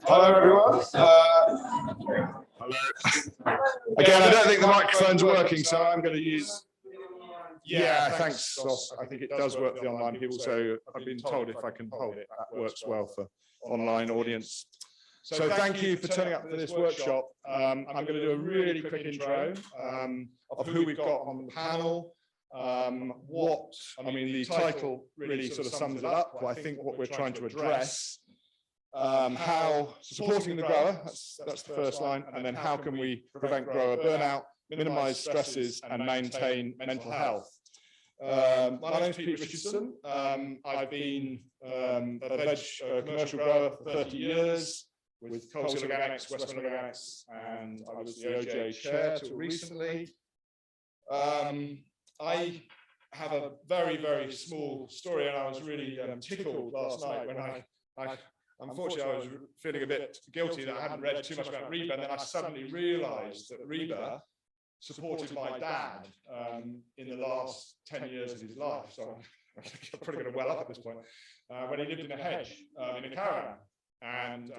Hello, everyone. Hello. Again, I don't think the microphone's working, so I'm going to use. Yeah, thanks, Sos. I think it does work for the online people, so I've been told if I can hold it, that works well for online audience. So thank you for turning up for this workshop. I'm going to do a really quick intro of who we've got on the panel. The title really sort of sums it up. I think what we're trying to address, how supporting the grower, that's the first line, and then how can we prevent grower burnout, minimize stresses, and maintain mental health. My name is Richardson. I've been a veg commercial grower for 30 years with Coalseal Organics, Western Organics, and I was the OJ chair till recently. I have a very, very small story, and I was really tickled last night when unfortunately, I was feeling a bit guilty that I hadn't read too much about RABI, and then I suddenly realised that RABI supported my dad in the last 10 years of his life. So I'm probably going to well up at this point. When he lived in a hedge in a caravan. And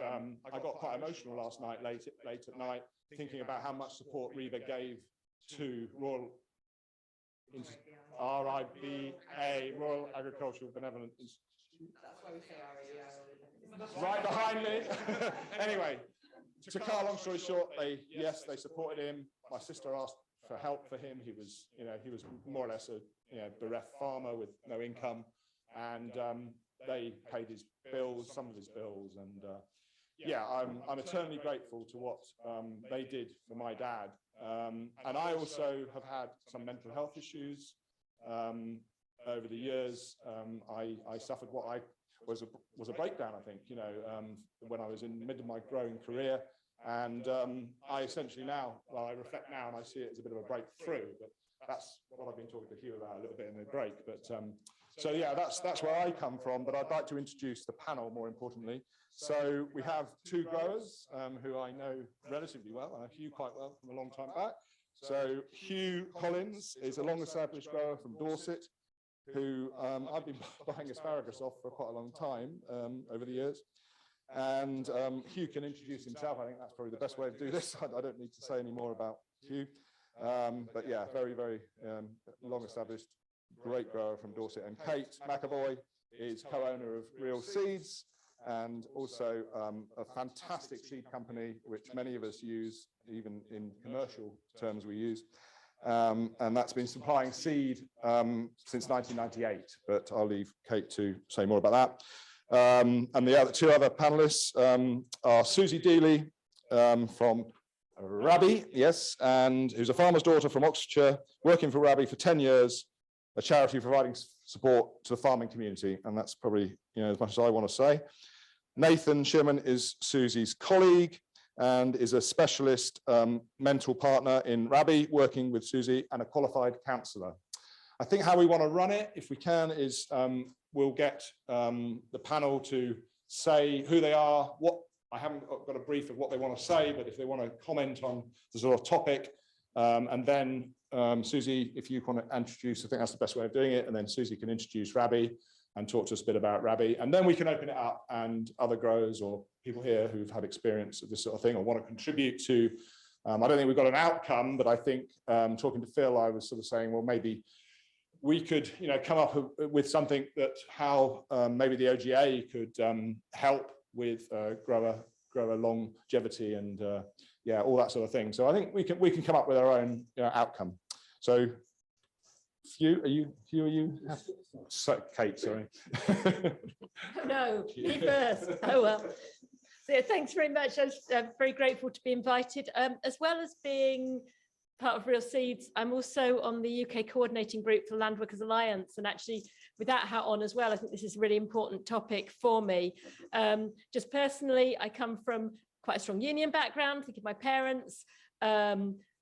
I got quite emotional last night, late at night, thinking about how much support RABI gave to RIBA, Royal Agricultural Benevolent Institute. That's why we say RABI. Right behind me. Anyway, to cut a long story short, they supported him. My sister asked for help for him. He was more or less a bereft farmer with no income, and they paid his bills, some of his bills, and I'm eternally grateful to what they did for my dad. And I also have had some mental health issues over the years. I suffered what I was a breakdown, I think, when I was in the middle of my growing career. And I essentially now, I reflect now and I see it as a bit of a breakthrough, but that's what I've been talking to Hugh about a little bit in the break. But so yeah, that's where I come from, but I'd like to introduce the panel more importantly. So we have two growers who I know relatively well. I know Hugh quite well from a long time back. So Hugh Collins is a long-established grower from Dorset, who I've been buying asparagus off for quite a long time over the years. And Hugh can introduce himself. I think that's probably the best way to do this. I don't need to say any more about Hugh. But yeah, very, very long-established, great grower from Dorset. And Kate McEvoy is co-owner of Real Seeds, and also a fantastic seed company, which many of us use, even in commercial terms we use. And that's been supplying seed since 1998, but I'll leave Kate to say more about that. And the two other panelists are Suzy Deeley from RABI, yes, and who's a farmer's daughter from Oxfordshire, working for RABI for 10 years, a charity providing support to the farming community, and that's probably as much as I want to say. Nathan Shearman is Suzy's colleague and is a specialist mental partner in RABI, working with Suzy, and a qualified counsellor. I think how we want to run it, if we can, is we'll get the panel to say who they are. I haven't got a brief of what they want to say, but if they want to comment on the sort of topic, and then Suzy, if you want to introduce, I think that's the best way of doing it, and then Suzy can introduce RABI and talk to us a bit about RABI, and then we can open it up, and other growers or people here who've had experience of this sort of thing or want to contribute to. I don't think we've got an outcome, but I think talking to Phil, I was sort of saying, well, maybe we could, come up with something that how maybe the OGA could help with grower longevity and all that sort of thing. So I think we can come up with our own outcome. So Hugh, are you? So, Kate, sorry. No, me first. Oh well. So yeah, thanks very much. I'm very grateful to be invited. As well as being part of Real Seeds, I'm also on the UK coordinating group for Landworkers Alliance, and actually with that hat on as well, I think this is a really important topic for me. Just personally, I come from quite a strong union background, think of my parents,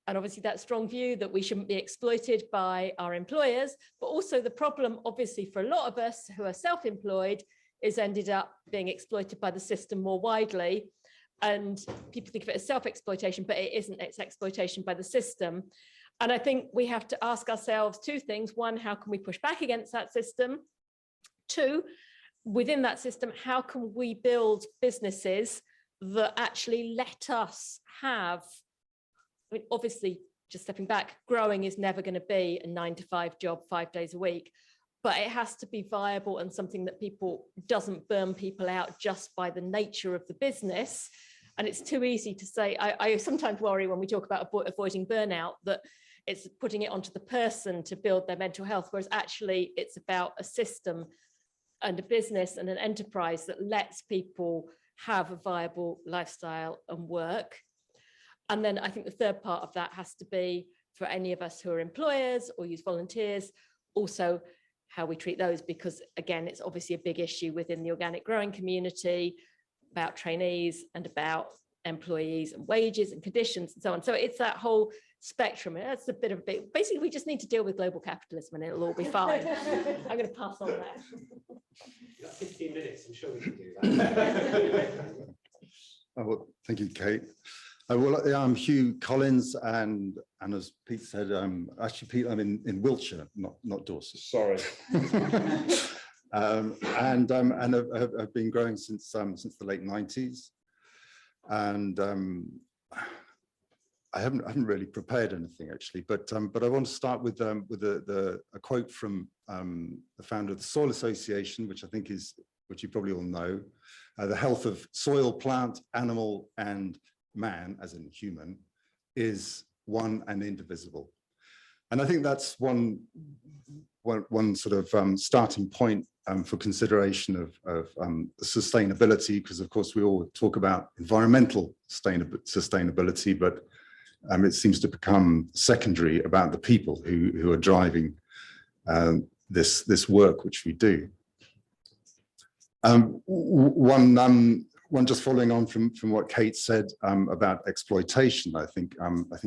and obviously that strong view that we shouldn't be exploited by our employers, but also the problem, obviously, for a lot of us who are self-employed is ended up being exploited by the system more widely. And people think of it as self-exploitation, but it isn't, it's exploitation by the system. And I think we have to ask ourselves two things. One, how can we push back against that system? Two, within that system, how can we build businesses that actually let us have, I mean, obviously, just stepping back, growing is never going to be a 9-to-5 job 5 days a week, but it has to be viable and something that people doesn't burn people out just by the nature of the business. And it's too easy to say, I sometimes worry when we talk about avoiding burnout, that it's putting it onto the person to build their mental health, whereas actually it's about a system and a business and an enterprise that lets people have a viable lifestyle and work. And then I think the third part of that has to be, for any of us who are employers or use volunteers, also how we treat those, because again, it's obviously a big issue within the organic growing community about trainees and about employees and wages and conditions and so on. So it's that whole spectrum. That's a bit of a bit, basically we just need to deal with global capitalism and it'll all be fine. I'm going to pass on that. You've got 15 minutes, I'm sure we can do that. Oh, well, thank you, Kate. Well, I'm Hugh Collins, and as Pete said, actually, Pete, I'm in Wiltshire, not Dorset. Sorry. And I've been growing since the late 90s, and I haven't really prepared anything actually, but I want to start with a quote from the founder of the Soil Association, which I think which you probably all know. The health of soil, plant, animal, and man, as in human, is one and indivisible. And I think that's one sort of starting point for consideration of sustainability, because of course we all talk about environmental sustainability, but it seems to become secondary about the people who are driving this work which we do. One just following on from what Kate said about exploitation, I think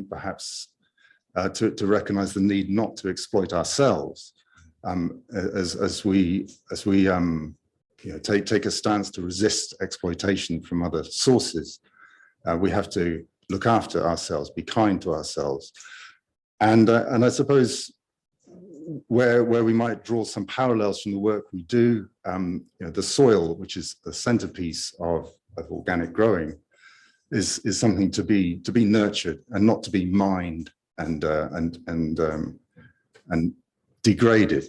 perhaps to recognise the need not to exploit ourselves as we take a stance to resist exploitation from other sources. We have to look after ourselves, be kind to ourselves, and I suppose where we might draw some parallels from the work we do, the soil, which is the centerpiece of organic growing, is something to be nurtured and not to be mined and degraded.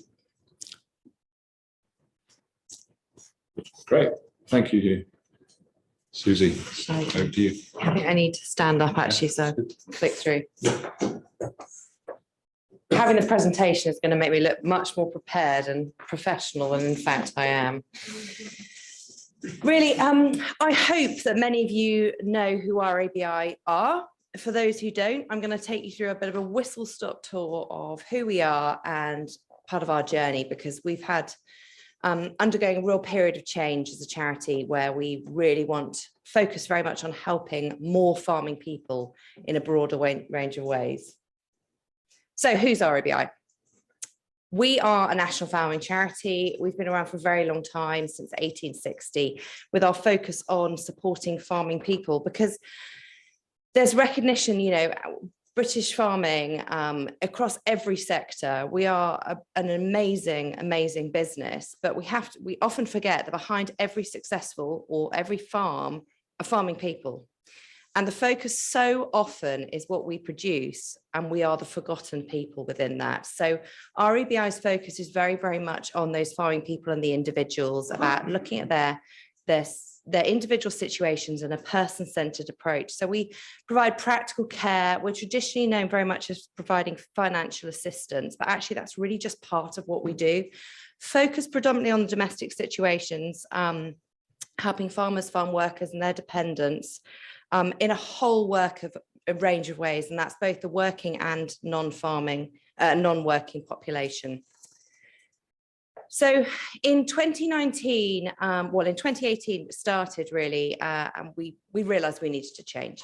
Great, thank you, Hugh. Suzy, over to you. I think I need to stand up actually, so click through. Having the presentation is going to make me look much more prepared and professional than in fact I am. Really, I hope that many of you know who RABI are. For those who don't, I'm going to take you through a bit of a whistle-stop tour of who we are and part of our journey, because we've had undergoing a real period of change as a charity where we really want to focus very much on helping more farming people in a broader range of ways. So who's RABI? We are a national farming charity. We've been around for a very long time, since 1860, with our focus on supporting farming people, because there's recognition, British farming across every sector. We are an amazing business, but we often forget that behind every successful or every farm are farming people. And the focus so often is what we produce, and we are the forgotten people within that. So RABI's focus is very, very much on those farming people and the individuals, about looking at their individual situations and a person-centered approach. So we provide practical care. We're traditionally known very much as providing financial assistance, but actually that's really just part of what we do. Focus predominantly on the domestic situations, helping farmers, farm workers and their dependents in a whole range of ways, and that's both the working and non-farming, non-working population. So in 2019, in 2018 it started really, and we realised we needed to change.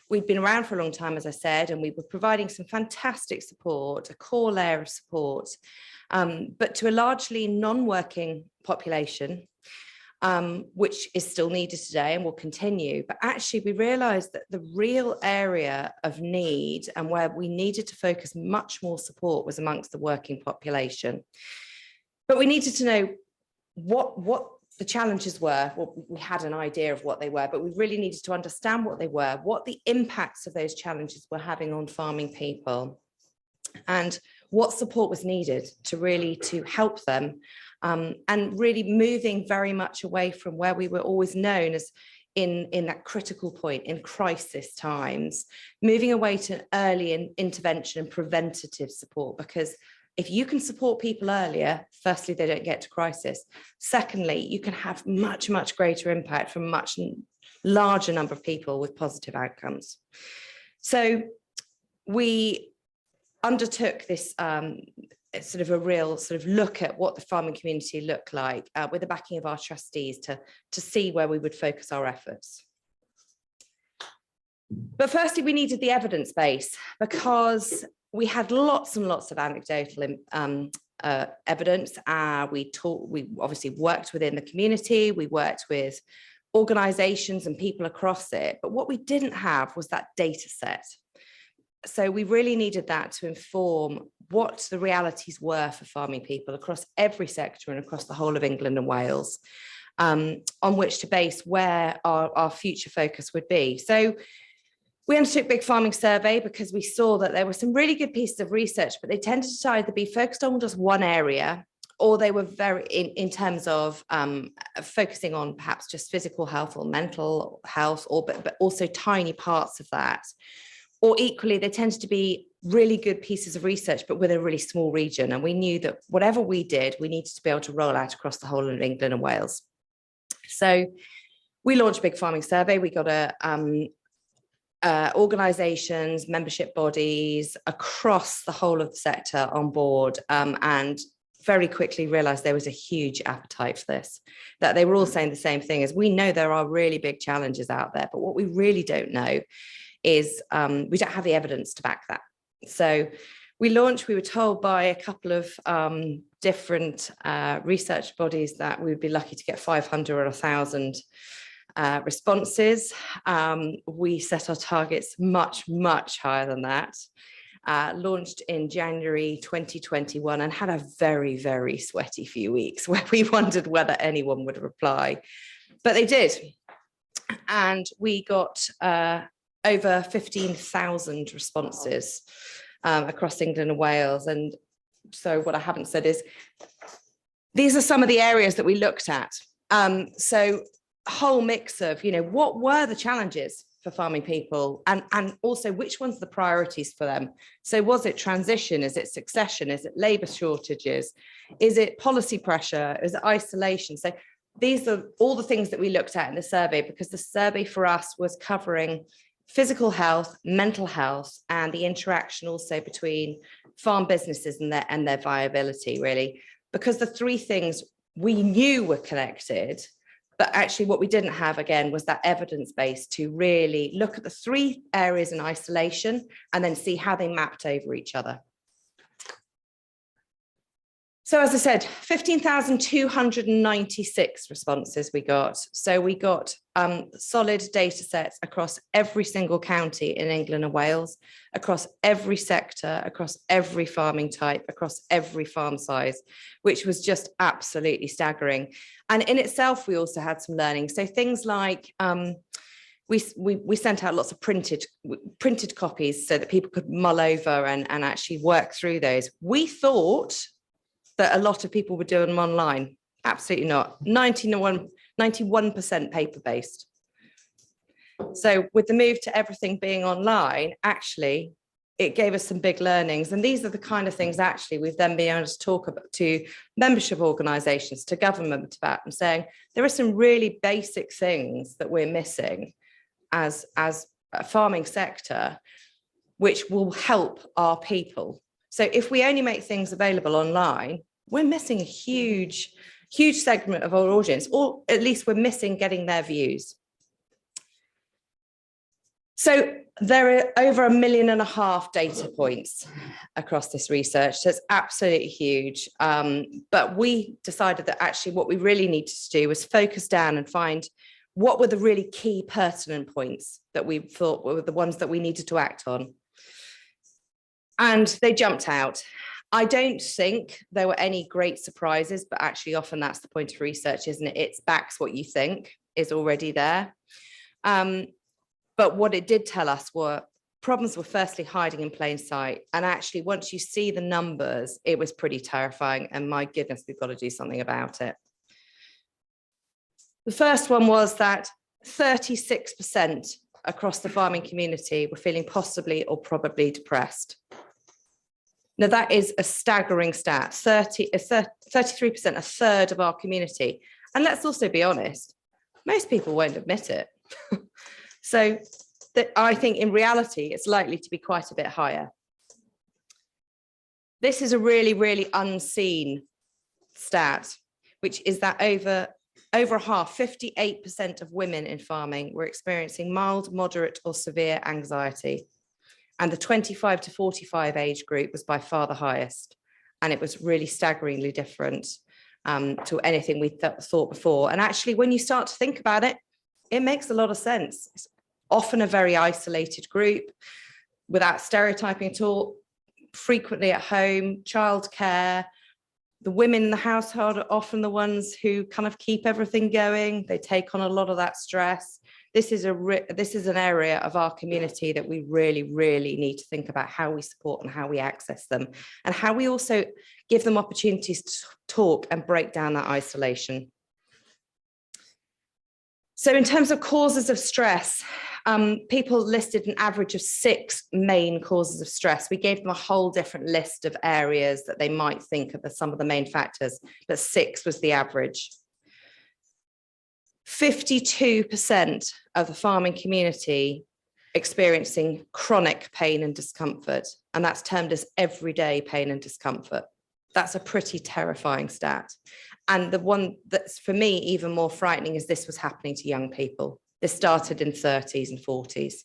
We'd been around for a long time, as I said, and we were providing some fantastic support, a core layer of support, but to a largely non-working population, which is still needed today and will continue. But actually we realised that the real area of need and where we needed to focus much more support was amongst the working population. But we needed to know what the challenges were, well, we had an idea of what they were, but we really needed to understand what they were, what the impacts of those challenges were having on farming people, and what support was needed to help them, and really moving very much away from where we were always known as in that critical point in crisis times, moving away to early intervention and preventative support, because if you can support people earlier, firstly, they don't get to crisis. Secondly, you can have much, much greater impact from a much larger number of people with positive outcomes. So we undertook this sort of a real sort of look at what the farming community looked like with the backing of our trustees to see where we would focus our efforts. But firstly, we needed the evidence base, because we had lots and lots of anecdotal evidence. We obviously worked within the community, we worked with organisations and people across it, but what we didn't have was that data set. So we really needed that to inform what the realities were for farming people across every sector and across the whole of England and Wales, on which to base where our future focus would be. So we undertook a big farming survey because we saw that there were some really good pieces of research, but they tended to either be focused on just one area, or they were very in terms of focusing on perhaps just physical health or mental health, or but also tiny parts of that. Or equally, they tended to be really good pieces of research, but with a really small region. And we knew that whatever we did, we needed to be able to roll out across the whole of England and Wales. So we launched a big farming survey. We got organisations, membership bodies across the whole of the sector on board, and very quickly realised there was a huge appetite for this, that they were all saying the same thing as, we know there are really big challenges out there, but what we really don't know is we don't have the evidence to back that. So we launched, we were told by a couple of different research bodies that we would be lucky to get 500 or 1,000 responses. We set our targets much, much higher than that. Launched in January 2021 and had a very, very sweaty few weeks where we wondered whether anyone would reply, but they did. And we got over 15,000 responses across England and Wales. And so what I haven't said is, these are some of the areas that we looked at. So a whole mix of, what were the challenges for farming people, and also which ones are the priorities for them. So was it transition? Is it succession? Is it labour shortages? Is it policy pressure? Is it isolation? So these are all the things that we looked at in the survey, because the survey for us was covering physical health, mental health, and the interaction also between farm businesses and their viability, really. Because the three things we knew were connected, but actually what we didn't have, again, was that evidence base to really look at the three areas in isolation and then see how they mapped over each other. So as I said, 15,296 responses we got. So we got solid data sets across every single county in England and Wales, across every sector, across every farming type, across every farm size, which was just absolutely staggering. And in itself, we also had some learning. So things like we sent out lots of printed copies so that people could mull over and actually work through those. We thought that a lot of people were doing them online. Absolutely not. 91% paper-based. So with the move to everything being online, actually, it gave us some big learnings. And these are the kind of things actually we've then been able to talk about to membership organisations, to government about, and saying there are some really basic things that we're missing as a farming sector, which will help our people. So if we only make things available online, we're missing a huge segment of our audience, or at least we're missing getting their views. So there are over 1.5 million data points across this research. So it's absolutely huge. But we decided that actually what we really needed to do was focus down and find what were the really key pertinent points that we thought were the ones that we needed to act on. And they jumped out. I don't think there were any great surprises, but actually often that's the point of research, isn't it? It backs what you think is already there. But what it did tell us were problems were firstly hiding in plain sight. And actually, once you see the numbers, it was pretty terrifying. And my goodness, we've got to do something about it. The first one was that 36% across the farming community were feeling possibly or probably depressed. Now, that is a staggering stat, 33%, a third of our community. And let's also be honest, most people won't admit it. So I think in reality, it's likely to be quite a bit higher. This is a really, really unseen stat, which is that over half, 58% of women in farming were experiencing mild, moderate or severe anxiety. And the 25 to 45 age group was by far the highest. And it was really staggeringly different to anything we thought before. And actually, when you start to think about it, it makes a lot of sense. It's often a very isolated group without stereotyping at all, frequently at home, childcare. The women in the household are often the ones who kind of keep everything going. They take on a lot of that stress. This is an area of our community that we really, really need to think about how we support and how we access them, and how we also give them opportunities to talk and break down that isolation. So in terms of causes of stress, people listed an average of 6 main causes of stress. We gave them a whole different list of areas that they might think of as some of the main factors, but 6 was the average. 52% of the farming community experiencing chronic pain and discomfort, and that's termed as everyday pain and discomfort. That's a pretty terrifying stat. And the one that's for me even more frightening is this was happening to young people. This started in 30s and 40s.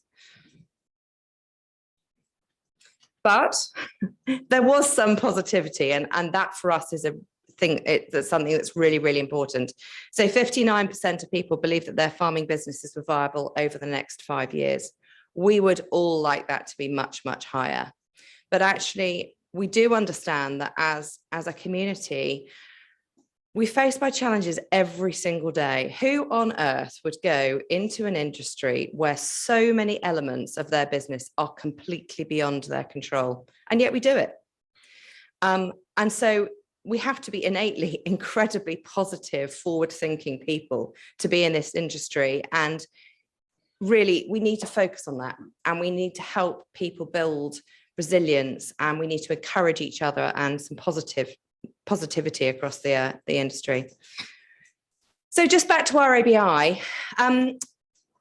But there was some positivity, and that for us is that's something that's really, really important. So 59% of people believe that their farming businesses were viable over the next 5 years. We would all like that to be much, much higher. But actually, we do understand that as a community, we face by challenges every single day. Who on earth would go into an industry where so many elements of their business are completely beyond their control? And yet we do it. And so we have to be innately incredibly positive, forward-thinking people to be in this industry. And really, we need to focus on that. And we need to help people build resilience, and we need to encourage each other and some positivity across the industry. So just back to our RABI,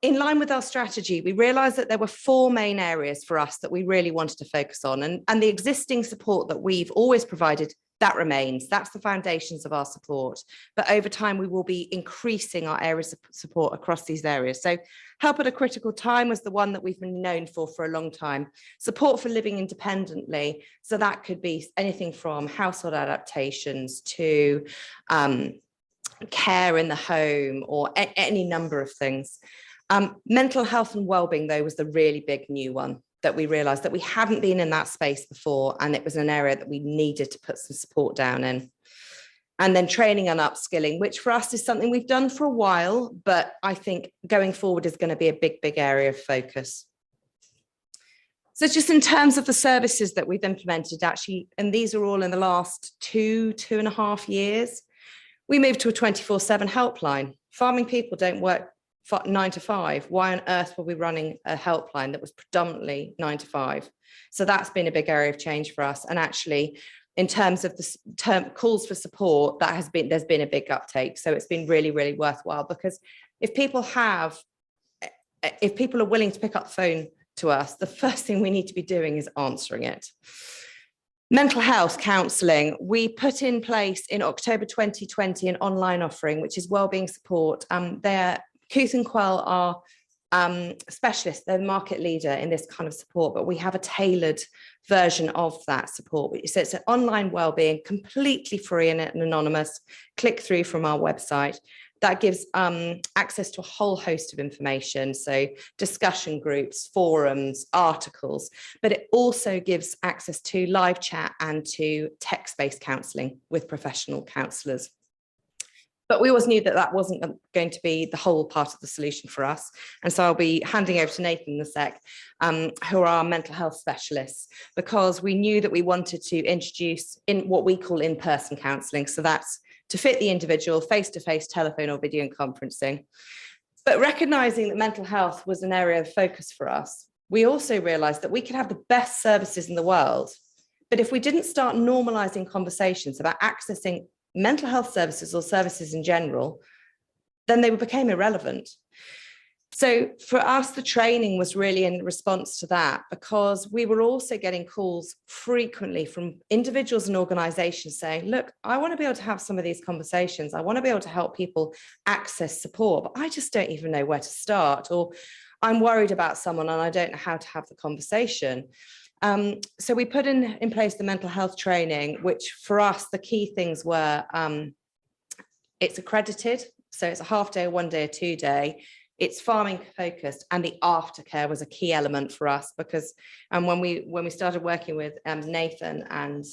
in line with our strategy, we realized that there were 4 main areas for us that we really wanted to focus on, and the existing support that we've always provided, that remains. That's the foundations of our support. But over time, we will be increasing our areas of support across these areas. So help at a critical time was the one that we've been known for a long time. Support for living independently. So that could be anything from household adaptations to care in the home, or any number of things. Mental health and wellbeing, though, was the really big new one that we realized that we hadn't been in that space before, and it was an area that we needed to put some support down in. And then training and upskilling, which for us is something we've done for a while, but I think going forward is going to be a big, big area of focus. So just in terms of the services that we've implemented, actually, and these are all in the last 2.5 years, we moved to a 24/7 helpline. Farming people don't work 9 to 5. Why on earth were we running a helpline that was predominantly 9 to 5? So that's been a big area of change for us. And actually, in terms of the term calls for support, there's been a big uptake. So it's been really, really worthwhile, because if people are willing to pick up the phone to us, the first thing we need to be doing is answering it. Mental health counselling, we put in place in October 2020 an online offering, which is wellbeing support. Kooth and Quell are specialists, they're the market leader in this kind of support, but we have a tailored version of that support. So it's an online wellbeing, completely free and anonymous, click through from our website. That gives access to a whole host of information, so discussion groups, forums, articles, but it also gives access to live chat and to text-based counselling with professional counsellors. But we always knew that that wasn't going to be the whole part of the solution for us. And so I'll be handing over to Nathan in a sec, who are our mental health specialists, because we knew that we wanted to introduce in what we call in-person counselling. So that's to fit the individual, face-to-face, telephone or video conferencing. But recognising that mental health was an area of focus for us, we also realised that we could have the best services in the world, but if we didn't start normalising conversations about accessing mental health services or services in general, then they became irrelevant. So for us, the training was really in response to that, because we were also getting calls frequently from individuals and organizations saying, look, I want to be able to have some of these conversations. I want to be able to help people access support, but I just don't even know where to start, or I'm worried about someone and I don't know how to have the conversation. So we put in place the mental health training, which for us, the key things were, it's accredited. So it's a half day, 1 day, a 2 day. It's farming focused, and the aftercare was a key element for us, because when we started working with Nathan and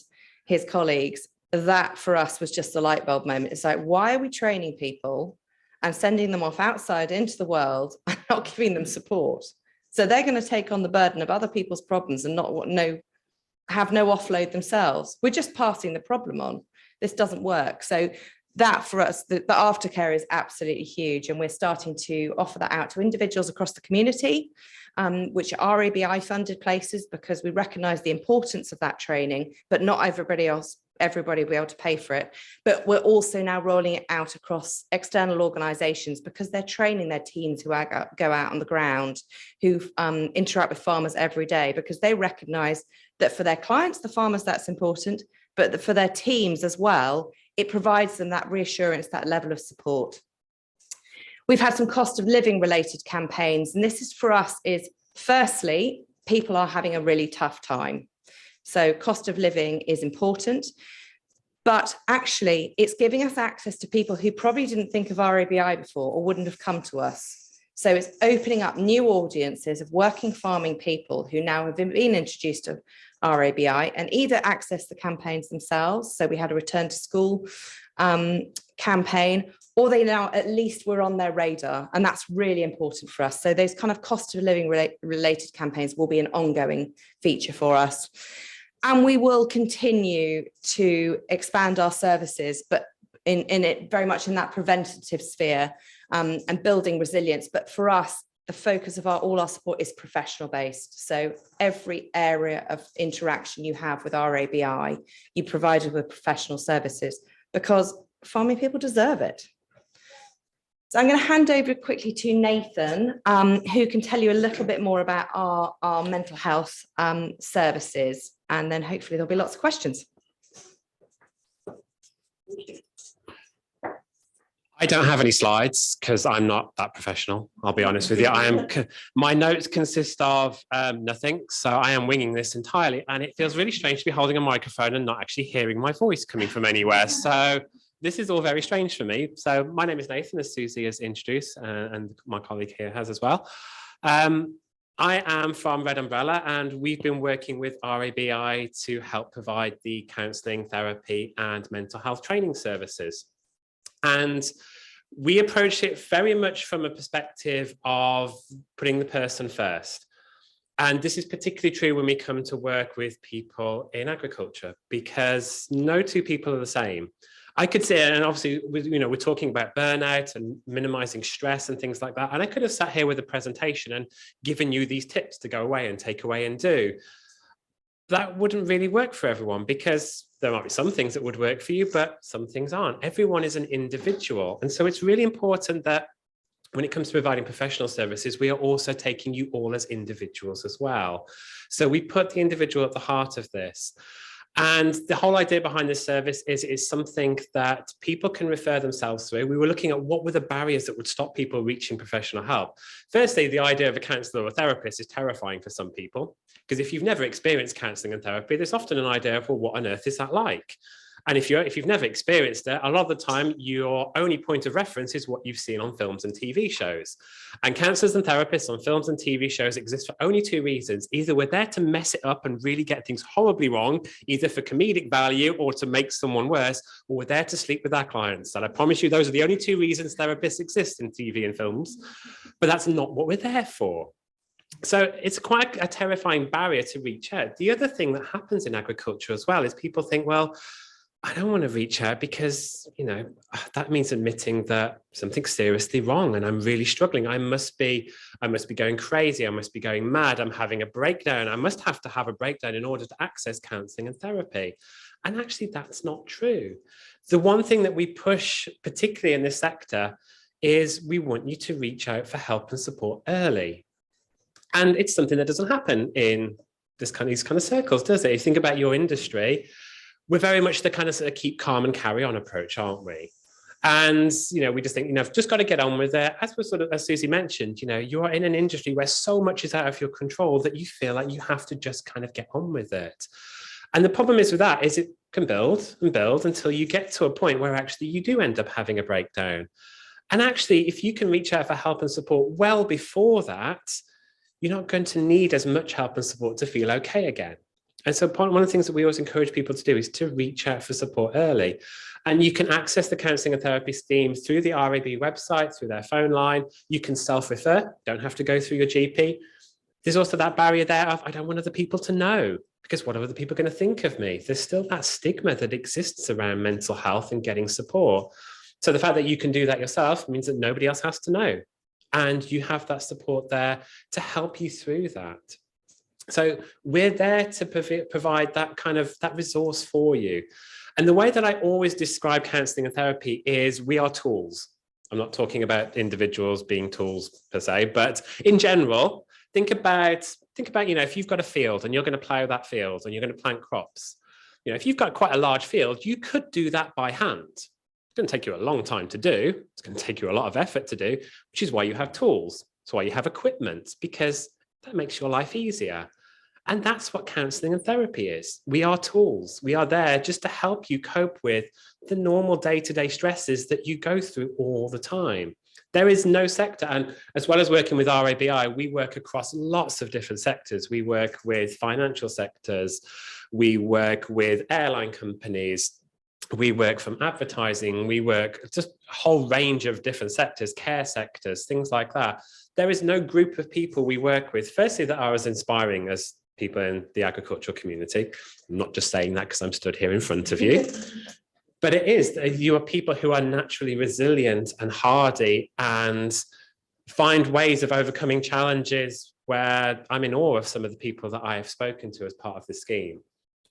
his colleagues, that for us was just a light bulb moment. It's like, why are we training people and sending them off outside into the world and not giving them support? So they're going to take on the burden of other people's problems and have no offload themselves. We're just passing the problem on. This doesn't work. So that for us, the aftercare is absolutely huge. And we're starting to offer that out to individuals across the community, which are RABI funded places, because we recognise the importance of that training, but not everybody will be able to pay for it. But we're also now rolling it out across external organisations, because they're training their teams who go out on the ground, who interact with farmers every day, because they recognise that for their clients, the farmers, that's important, but for their teams as well, it provides them that reassurance, that level of support. We've had some cost of living related campaigns, and this is for us is, firstly, people are having a really tough time. So cost of living is important, but actually it's giving us access to people who probably didn't think of RABI before or wouldn't have come to us. So it's opening up new audiences of working farming people who now have been introduced to RABI and either access the campaigns themselves. So we had a return to school campaign, or they now at least were on their radar, and that's really important for us. So those kind of cost of living related campaigns will be an ongoing feature for us. And we will continue to expand our services, but in it very much in that preventative sphere, and building resilience. But for us, the focus of all our support is professional based. So every area of interaction you have with RABI, you provided with professional services, because farming people deserve it. So I'm going to hand over quickly to Nathan, who can tell you a little bit more about our mental health services, and then hopefully there'll be lots of questions. I don't have any slides because I'm not that professional. I'll be honest with you. My notes consist of nothing, so I am winging this entirely, and it feels really strange to be holding a microphone and not actually hearing my voice coming from anywhere. So this is all very strange for me. So my name is Nathan, as Suzy has introduced, and my colleague here has as well. I am from Red Umbrella, and we've been working with RABI to help provide the counselling, therapy and mental health training services. And we approach it very much from a perspective of putting the person first. And this is particularly true when we come to work with people in agriculture, because no two people are the same. I could say, and obviously, we're talking about burnout and minimizing stress and things like that. And I could have sat here with a presentation and given you these tips to go away and take away and do. That wouldn't really work for everyone, because there might be some things that would work for you, but some things aren't. Everyone is an individual. And so it's really important that when it comes to providing professional services, we are also taking you all as individuals as well. So we put the individual at the heart of this. And the whole idea behind this service is it's something that people can refer themselves through. We were looking at what were the barriers that would stop people reaching professional help. Firstly, the idea of a counsellor or therapist is terrifying for some people, because if you've never experienced counselling and therapy, there's often an idea of, well, what on earth is that like? And if you've never experienced it, a lot of the time, your only point of reference is what you've seen on films and TV shows. And counsellors and therapists on films and TV shows exist for only two reasons. Either we're there to mess it up and really get things horribly wrong, either for comedic value or to make someone worse, or we're there to sleep with our clients. And I promise you, those are the only two reasons therapists exist in TV and films, but that's not what we're there for. So it's quite a terrifying barrier to reach out. The other thing that happens in agriculture as well is people think, well, I don't want to reach out because, that means admitting that something's seriously wrong and I'm really struggling. I must be going crazy. I must be going mad. I'm having a breakdown. I must have to have a breakdown in order to access counselling and therapy. And actually, that's not true. The one thing that we push, particularly in this sector, is we want you to reach out for help and support early. And it's something that doesn't happen in these kind of circles, does it? You think about your industry, we're very much the kind of sort of keep calm and carry on approach, aren't we? And, we just think, I've just got to get on with it. As Suzy mentioned, you're in an industry where so much is out of your control that you feel like you have to just kind of get on with it. And the problem is with that is it can build and build until you get to a point where actually you do end up having a breakdown. And actually, if you can reach out for help and support well before that, you're not going to need as much help and support to feel okay again. And so one of the things that we always encourage people to do is to reach out for support early. And you can access the counselling and therapy schemes through the RABI website, through their phone line. You can self-refer, don't have to go through your GP. There's also that barrier there of, I don't want other people to know, because what are other people going to think of me? There's still that stigma that exists around mental health and getting support. So the fact that you can do that yourself means that nobody else has to know. And you have that support there to help you through that. So we're there to provide that resource for you. And the way that I always describe counselling and therapy is we are tools. I'm not talking about individuals being tools per se, but in general, think about, if you've got a field and you're going to plough that field and you're going to plant crops, if you've got quite a large field, you could do that by hand. It's going to take you a long time to do. It's going to take you a lot of effort to do, which is why you have tools. It's why you have equipment, because that makes your life easier. And that's what counselling and therapy is. We are tools. We are there just to help you cope with the normal day-to-day stresses that you go through all the time. There is no sector, and as well as working with RABI, we work across lots of different sectors. We work with financial sectors, we work with airline companies, we work from advertising, we work just a whole range of different sectors, care sectors, things like that. There is no group of people we work with, firstly, that are as inspiring as people in the agricultural community. I'm not just saying that because I'm stood here in front of you, but it is, you are people who are naturally resilient and hardy and find ways of overcoming challenges, where I'm in awe of some of the people that I have spoken to as part of the scheme,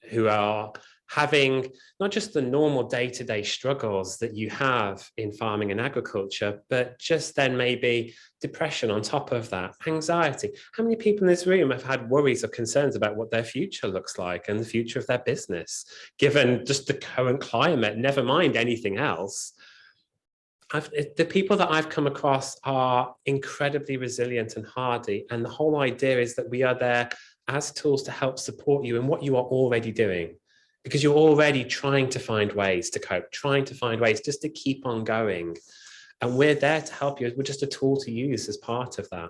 who are having not just the normal day-to-day struggles that you have in farming and agriculture, but just then maybe depression on top of that, anxiety. How many people in this room have had worries or concerns about what their future looks like and the future of their business, given just the current climate, never mind anything else? The people that I've come across are incredibly resilient and hardy. And the whole idea is that we are there as tools to help support you in what you are already doing, because you're already trying to find ways to cope, trying to find ways just to keep on going. And we're there to help you. We're just a tool to use as part of that.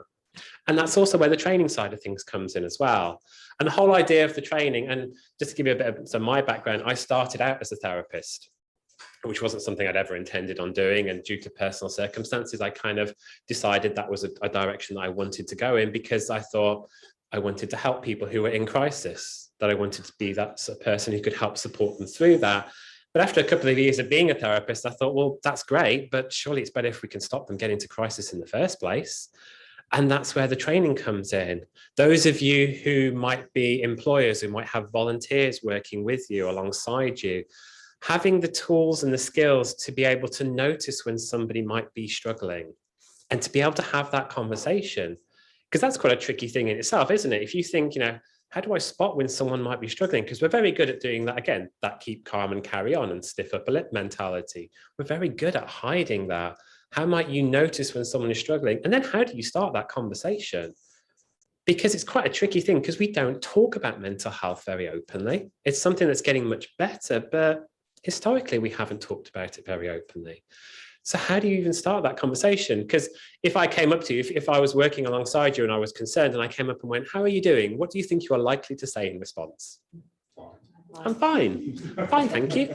And that's also where the training side of things comes in as well. And the whole idea of the training, and just to give you a bit of my background, I started out as a therapist, which wasn't something I'd ever intended on doing. And due to personal circumstances, I kind of decided that was a direction that I wanted to go in, because I thought I wanted to help people who were in crisis, that I wanted to be that sort of person who could help support them through that. But after a couple of years of being a therapist, I thought, well, that's great, but surely it's better if we can stop them getting to crisis in the first place. And that's where the training comes in. Those of you who might be employers, who might have volunteers working with you alongside you, having the tools and the skills to be able to notice when somebody might be struggling and to be able to have that conversation. Because that's quite a tricky thing in itself, isn't it? If you think, how do I spot when someone might be struggling? Because we're very good at doing that. Again, that keep calm and carry on and stiff upper lip mentality. We're very good at hiding that. How might you notice when someone is struggling? And then how do you start that conversation? Because it's quite a tricky thing, because we don't talk about mental health very openly. It's something that's getting much better, but historically, we haven't talked about it very openly. So how do you even start that conversation? Because if I came up to you, if I was working alongside you and I was concerned and I came up and went, how are you doing? What do you think you are likely to say in response? I'm fine. I'm fine, thank you.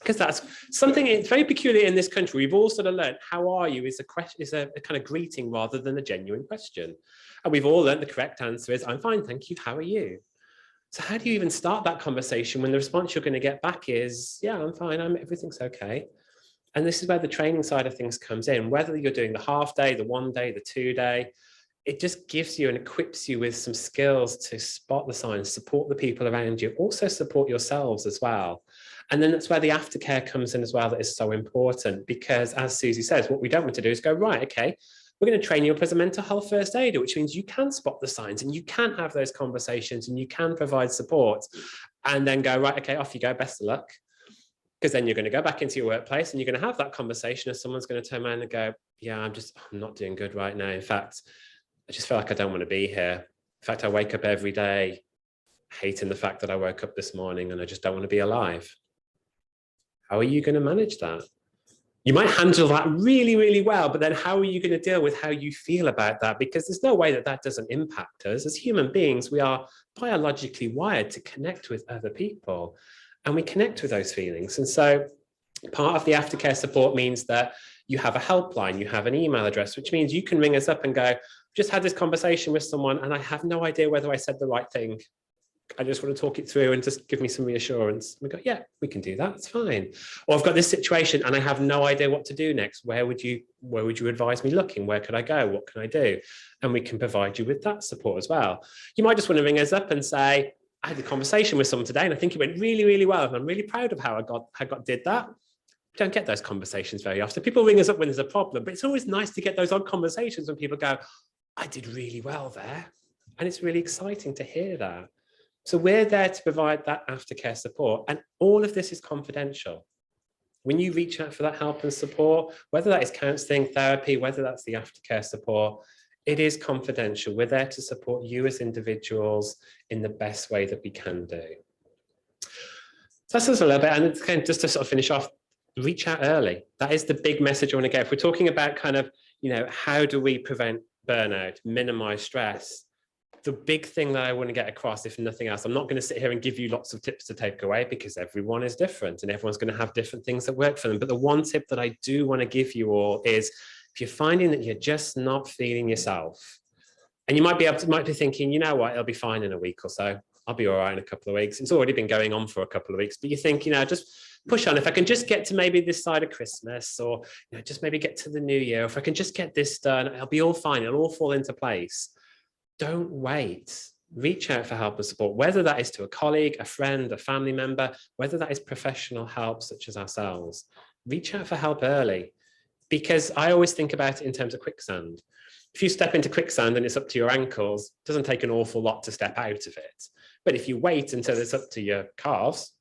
Because that's something, it's very peculiar in this country. We've all sort of learned, how are you is a kind of greeting rather than a genuine question. And we've all learned the correct answer is, I'm fine, thank you, how are you? So how do you even start that conversation when the response you're going to get back is, yeah, I'm fine, everything's okay. And this is where the training side of things comes in, whether you're doing the half day, the 1 day, the 2 day, it just gives you and equips you with some skills to spot the signs, support the people around you, also support yourselves as well. And then that's where the aftercare comes in as well, that is so important, because as Suzy says, what we don't want to do is go, right, okay, we're going to train you up as a mental health first aider, which means you can spot the signs and you can have those conversations and you can provide support, and then go, right, okay, off you go, best of luck. Because then you're going to go back into your workplace and you're going to have that conversation and someone's going to turn around and go, yeah, I'm not doing good right now. In fact, I just feel like I don't want to be here. In fact, I wake up every day hating the fact that I woke up this morning and I just don't want to be alive. How are you going to manage that? You might handle that really, really well, but then how are you going to deal with how you feel about that? Because there's no way that that doesn't impact us. As human beings, we are biologically wired to connect with other people, and we connect with those feelings. And so part of the aftercare support means that you have a helpline, you have an email address, which means you can ring us up and go, just had this conversation with someone and I have no idea whether I said the right thing. I just want to talk it through and just give me some reassurance. We go, yeah, we can do that. It's fine. Or I've got this situation and I have no idea what to do next. Where would you advise me looking? Where could I go? What can I do? And we can provide you with that support as well. You might just want to ring us up and say, I had a conversation with someone today and I think it went really, really well. And I'm really proud of how I did that. We don't get those conversations very often. People ring us up when there's a problem, but it's always nice to get those odd conversations when people go, I did really well there. And it's really exciting to hear that. So we're there to provide that aftercare support, and all of this is confidential. When you reach out for that help and support, whether that is counselling, therapy, whether that's the aftercare support, it is confidential. We're there to support you as individuals in the best way that we can do. So that's just a little bit, and again, just to sort of finish off, reach out early. That is the big message I want to get. If we're talking about kind of, how do we prevent burnout, minimize stress? The big thing that I want to get across, if nothing else, I'm not going to sit here and give you lots of tips to take away because everyone is different and everyone's going to have different things that work for them. But the one tip that I do want to give you all is, if you're finding that you're just not feeling yourself, and you might be thinking, you know what, it'll be fine in a week or so. I'll be all right in a couple of weeks. It's already been going on for a couple of weeks, but you think, just push on. If I can just get to maybe this side of Christmas, or just maybe get to the new year, if I can just get this done, it'll be all fine. It'll all fall into place. Don't wait. Reach out for help and support, whether that is to a colleague, a friend, a family member, whether that is professional help such as ourselves. Reach out for help early, because I always think about it in terms of quicksand. If you step into quicksand and it's up to your ankles, it doesn't take an awful lot to step out of it. But if you wait until it's up to your calves,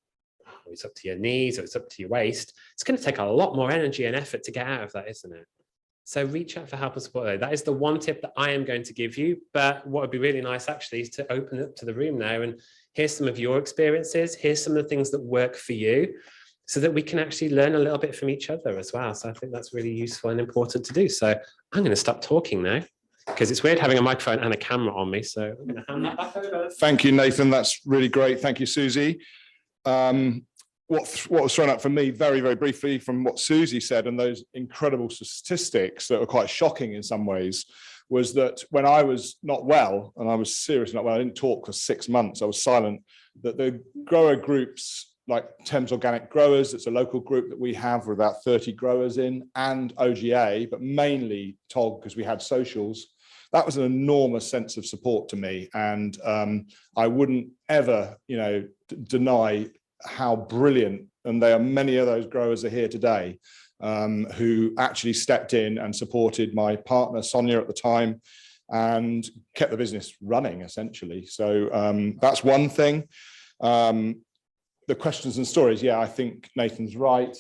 or it's up to your knees, or it's up to your waist, it's going to take a lot more energy and effort to get out of that, isn't it? So reach out for help and support. That is the one tip that I am going to give you. But what would be really nice actually is to open up to the room now and hear some of your experiences, hear some of the things that work for you, so that we can actually learn a little bit from each other as well. So I think that's really useful and important to do. So I'm going to stop talking now, because it's weird having a microphone and a camera on me. So I'm going to hand that back over. Thank you, Nathan. That's really great. Thank you, Suzy. What was thrown up for me very, very briefly from what Suzy said, and those incredible statistics that were quite shocking in some ways, was that when I was not well, and I was seriously not well, I didn't talk for 6 months, I was silent, that the grower groups like Thames Organic Growers, it's a local group that we have with about 30 growers in, and OGA, but mainly TOG because we had socials. That was an enormous sense of support to me. And I wouldn't ever, deny how brilliant, and there are many of those growers are here today, who actually stepped in and supported my partner, Sonia, at the time, and kept the business running, essentially. So that's one thing. The questions and stories, yeah, I think Nathan's right.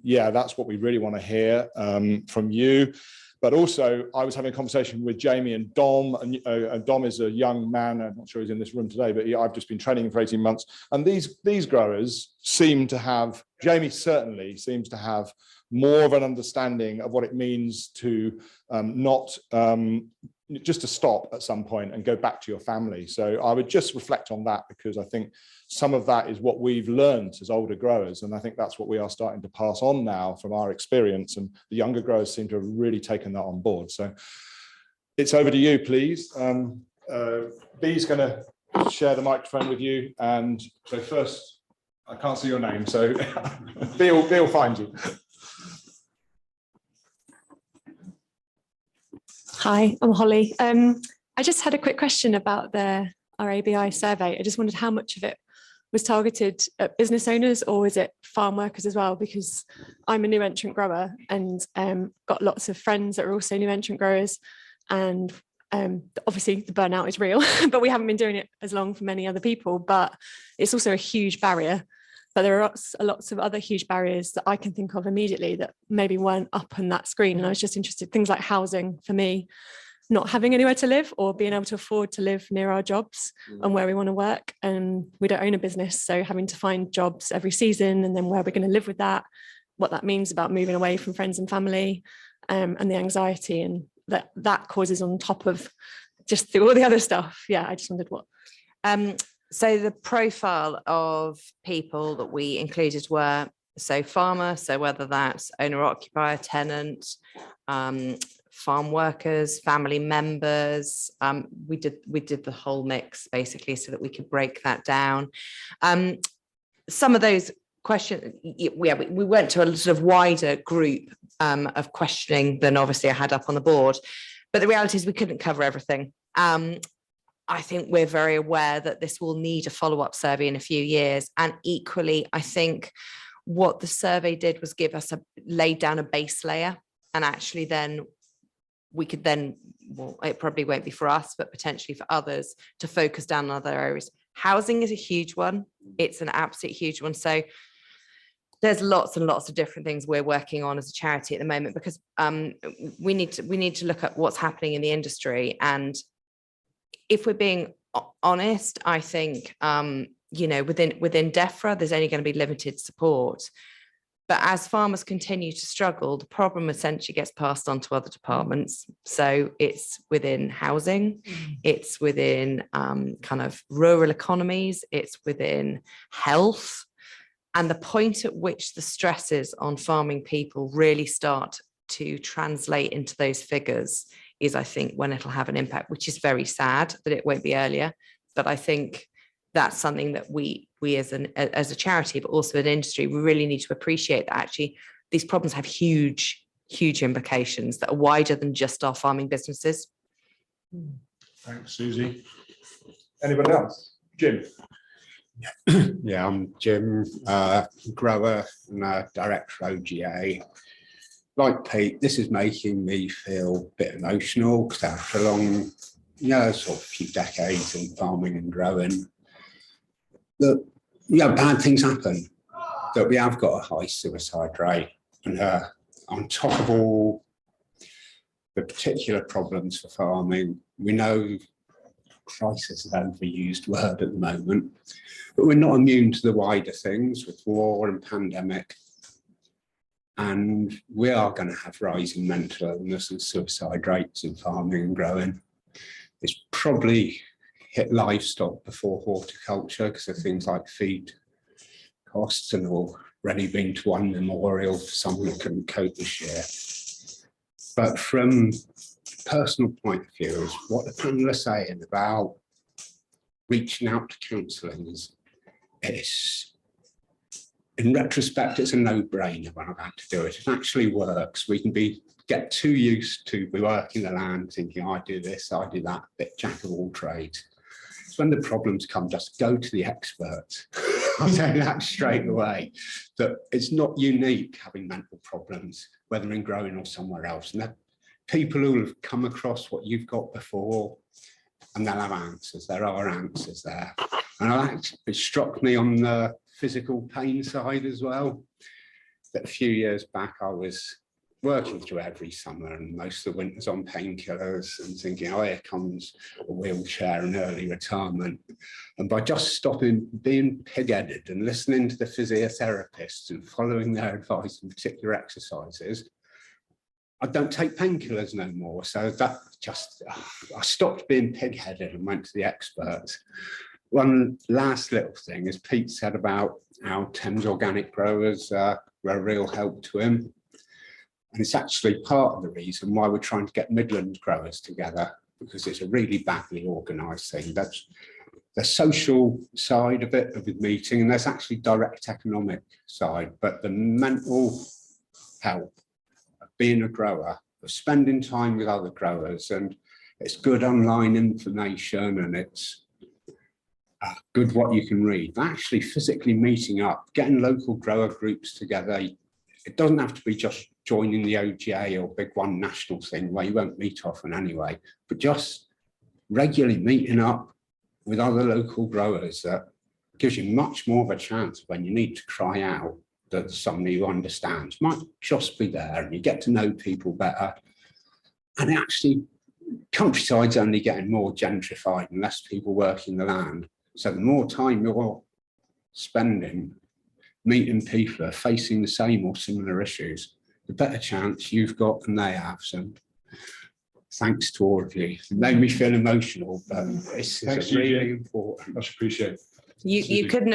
Yeah, that's what we really want to hear from you. But also, I was having a conversation with Jamie and Dom, and Dom is a young man. I'm not sure he's in this room today, but I've just been training him for 18 months. And these growers seem to have, Jamie certainly seems to have more of an understanding of what it means to not just to stop at some point and go back to your family. So I would just reflect on that, because I think some of that is what we've learned as older growers. And I think that's what we are starting to pass on now from our experience. And the younger growers seem to have really taken that on board. So it's over to you, please. Bee's going to share the microphone with you. And so first, I can't see your name, so Bee will find you. Hi, I'm Holly. I just had a quick question about the RABI survey. I just wondered how much of it was targeted at business owners, or was it farm workers as well? Because I'm a new entrant grower and got lots of friends that are also new entrant growers. And obviously the burnout is real, but we haven't been doing it as long for many other people, but it's also a huge barrier. But there are lots of other huge barriers that I can think of immediately that maybe weren't up on that screen. And I was just interested, things like housing for me, not having anywhere to live or being able to afford to live near our jobs and where we want to work. And we don't own a business, so having to find jobs every season and then where we're going to live with that, what that means about moving away from friends and family, and the anxiety and that causes on top of just all the other stuff. Yeah, I just wondered what. So the profile of people that we included were, so farmer, so whether that's owner occupier, tenant, farm workers, family members, we did the whole mix basically so that we could break that down. Some of those questions, we went to a sort of wider group of questioning than obviously I had up on the board, but the reality is we couldn't cover everything. I think we're very aware that this will need a follow-up survey in a few years. And equally, I think what the survey did was give us laid down a base layer. And actually then we could then, well, it probably won't be for us, but potentially for others to focus down on other areas. Housing is a huge one. It's an absolute huge one. So there's lots and lots of different things we're working on as a charity at the moment, because we need to look at what's happening in the industry. And if we're being honest, I think, within DEFRA, there's only going to be limited support. But as farmers continue to struggle, the problem essentially gets passed on to other departments. So it's within housing, it's within kind of rural economies, it's within health. And the point at which the stresses on farming people really start to translate into those figures is, I think, when it'll have an impact, which is very sad that it won't be earlier. But I think that's something that we as a charity, but also an industry, we really need to appreciate that actually these problems have huge implications that are wider than just our farming businesses. Thanks, Suzy. Anybody else? Jim. Yeah, I'm Jim, grower and director OGA. Like Pete, this is making me feel a bit emotional because after a long, sort of few decades in farming and growing, that bad things happen. That we have got a high suicide rate, and on top of all the particular problems for farming, we know crisis is an overused word at the moment, but we're not immune to the wider things with war and pandemic. And we are going to have rising mental illness and suicide rates in farming and growing. It's probably hit livestock before horticulture because of things like feed costs and already been to one memorial for someone who couldn't cope this year. But from a personal point of view, is what the panel are saying about reaching out to counselling is, in retrospect, it's a no-brainer when I've had to do it. It actually works. We can get too used to be working the land, thinking, I do this, I do that, bit jack of all trades. It's when the problems come, just go to the experts. I'll say that straight away, that it's not unique having mental problems, whether in growing or somewhere else. And that people who have come across what you've got before, and they'll have answers. There are answers there. And it struck me on the physical pain side as well, that a few years back I was working through every summer and most of the winters on painkillers and thinking, oh, here comes a wheelchair and early retirement. And by just stopping being pig-headed and listening to the physiotherapists and following their advice on particular exercises, I don't take painkillers no more. So that just, I stopped being pig-headed and went to the experts. One last little thing is Pete said about how Thames organic growers were a real help to him. And it's actually part of the reason why we're trying to get Midland growers together, because it's a really badly organised thing. That's the social side of it, of the meeting, and there's actually direct economic side, but the mental health of being a grower, of spending time with other growers, and it's good online information and it's good what you can read. But actually physically meeting up, getting local grower groups together, it doesn't have to be just joining the OGA or big one national thing where you won't meet often anyway, but just regularly meeting up with other local growers that gives you much more of a chance when you need to cry out that somebody who understands might just be there and you get to know people better. And actually, countryside's only getting more gentrified and less people working the land. So the more time you're spending meeting people who are facing the same or similar issues, the better chance you've got and they have. So thanks to all of you. It made me feel emotional, but it's really important. Much appreciated. You couldn't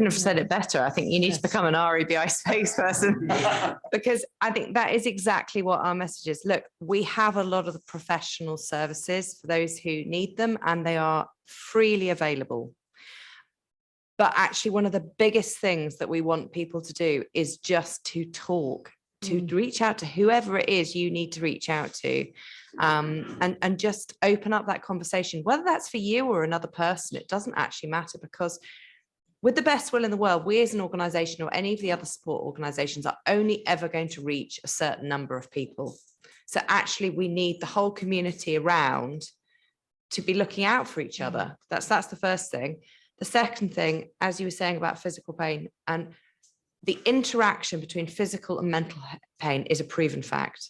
have said it better. I think you need to become an RABI spokesperson because I think that is exactly what our message is. Look, we have a lot of the professional services for those who need them and they are freely available. But actually one of the biggest things that we want people to do is just to talk, to reach out to whoever it is you need to reach out to, and just open up that conversation, whether that's for you or another person. It doesn't actually matter, because with the best will in the world, we as an organisation or any of the other support organisations are only ever going to reach a certain number of people. So actually we need the whole community around to be looking out for each other. That's the first thing. The second thing, as you were saying about physical pain, and the interaction between physical and mental pain is a proven fact.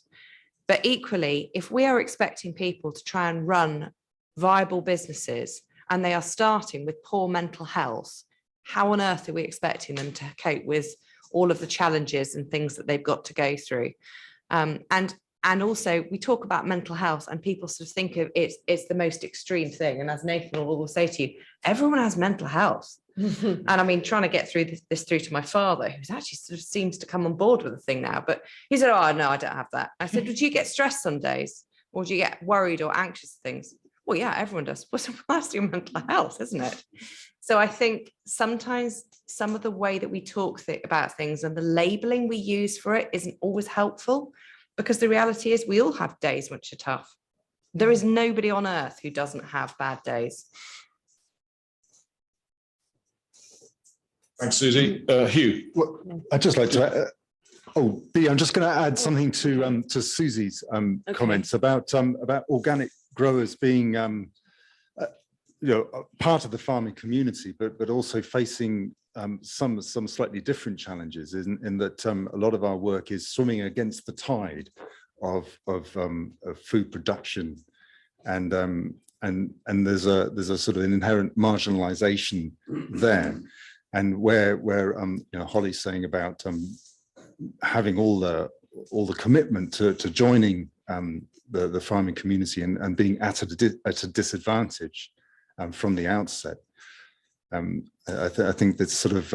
But equally, if we are expecting people to try and run viable businesses and they are starting with poor mental health, how on earth are we expecting them to cope with all of the challenges and things that they've got to go through? And also we talk about mental health and people sort of think of it's the most extreme thing. And as Nathan will always say to you, everyone has mental health. And I mean, trying to get through this through to my father, who's actually sort of seems to come on board with the thing now, but he said, oh no, I don't have that. I said, would you get stressed some days? Or do you get worried or anxious things? Well, yeah, everyone does. Well, that's your mental health, isn't it? So I think sometimes some of the way that we talk about things and the labeling we use for it isn't always helpful, because the reality is we all have days which are tough. There is nobody on earth who doesn't have bad days. Thanks, Suzy. Hugh. Well, I'd just like to. I'm just going to add something to Suzy's comments about organic growers being, part of the farming community, but also facing some slightly different challenges. In that a lot of our work is swimming against the tide of food production, and there's a sort of an inherent marginalization there. And where Holly's saying about having all the commitment to joining the farming community and being at a disadvantage from the outset, I think that's sort of